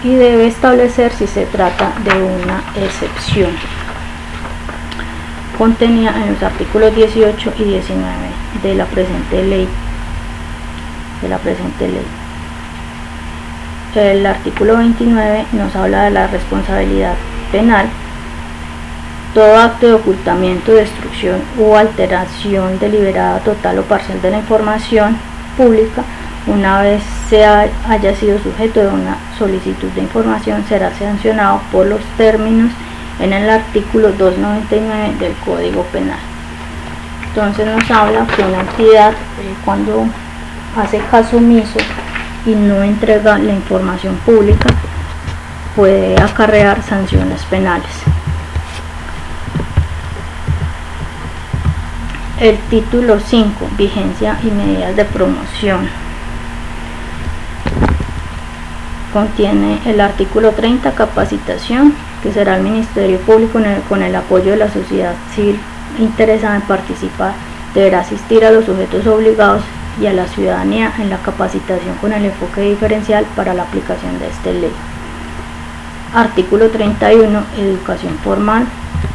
y debe establecer si se trata de una excepción contenida en los artículos 18 y 19 de la presente ley. El artículo 29 nos habla de la responsabilidad penal. Todo acto de ocultamiento, destrucción o alteración deliberada, total o parcial de la información pública, una vez haya sido sujeto de una solicitud de información, será sancionado por los términos en el artículo 299 del Código Penal. Entonces nos habla que una entidad cuando hace caso omiso y no entrega la información pública puede acarrear sanciones penales. El título 5, vigencia y medidas de promoción, contiene el artículo 30, capacitación, que será el Ministerio Público con el apoyo de la sociedad civil interesada en participar, deberá asistir a los sujetos obligados y a la ciudadanía en la capacitación con el enfoque diferencial para la aplicación de esta ley. Artículo 31, educación formal.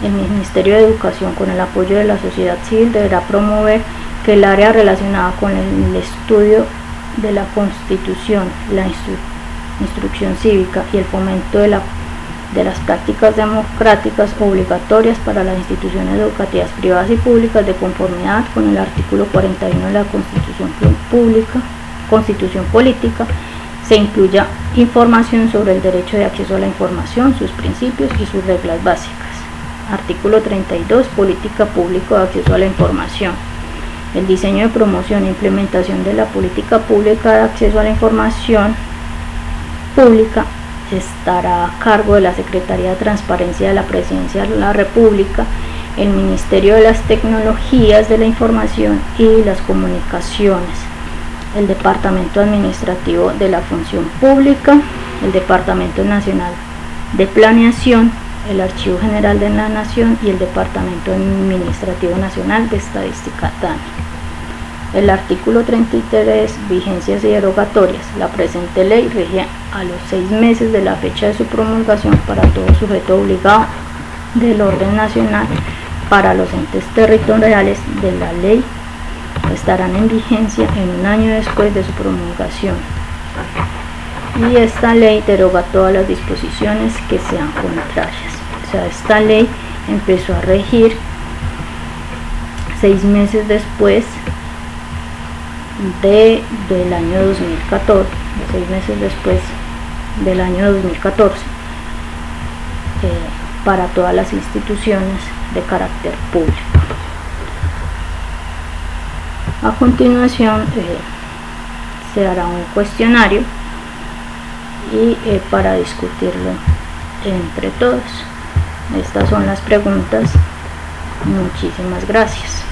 El Ministerio de Educación, con el apoyo de la sociedad civil, deberá promover que el área relacionada con el estudio de la Constitución, la instrucción cívica y el fomento de las prácticas democráticas obligatorias para las instituciones educativas privadas y públicas, de conformidad con el artículo 41 de la Constitución Política, se incluya información sobre el derecho de acceso a la información, sus principios y sus reglas básicas. Artículo 32, política pública de acceso a la información. El diseño de promoción e implementación de la política pública de acceso a la información pública estará a cargo de la Secretaría de Transparencia de la Presidencia de la República, el Ministerio de las Tecnologías de la Información y las Comunicaciones, el Departamento Administrativo de la Función Pública, el Departamento Nacional de Planeación, el Archivo General de la Nación y el Departamento Administrativo Nacional de Estadística DANE. El artículo 33, vigencias y derogatorias. La presente ley rige a los 6 meses de la fecha de su promulgación para todo sujeto obligado del orden nacional. Para los entes territoriales de la ley estarán en vigencia en un año después de su promulgación. Y esta ley deroga todas las disposiciones que sean contrarias. O sea, esta ley empezó a regir 6 meses después del año 2014, 6 meses después del año 2014, para todas las instituciones de carácter público. A continuación se hará un cuestionario y para discutirlo entre todos. Estas son las preguntas. Muchísimas gracias.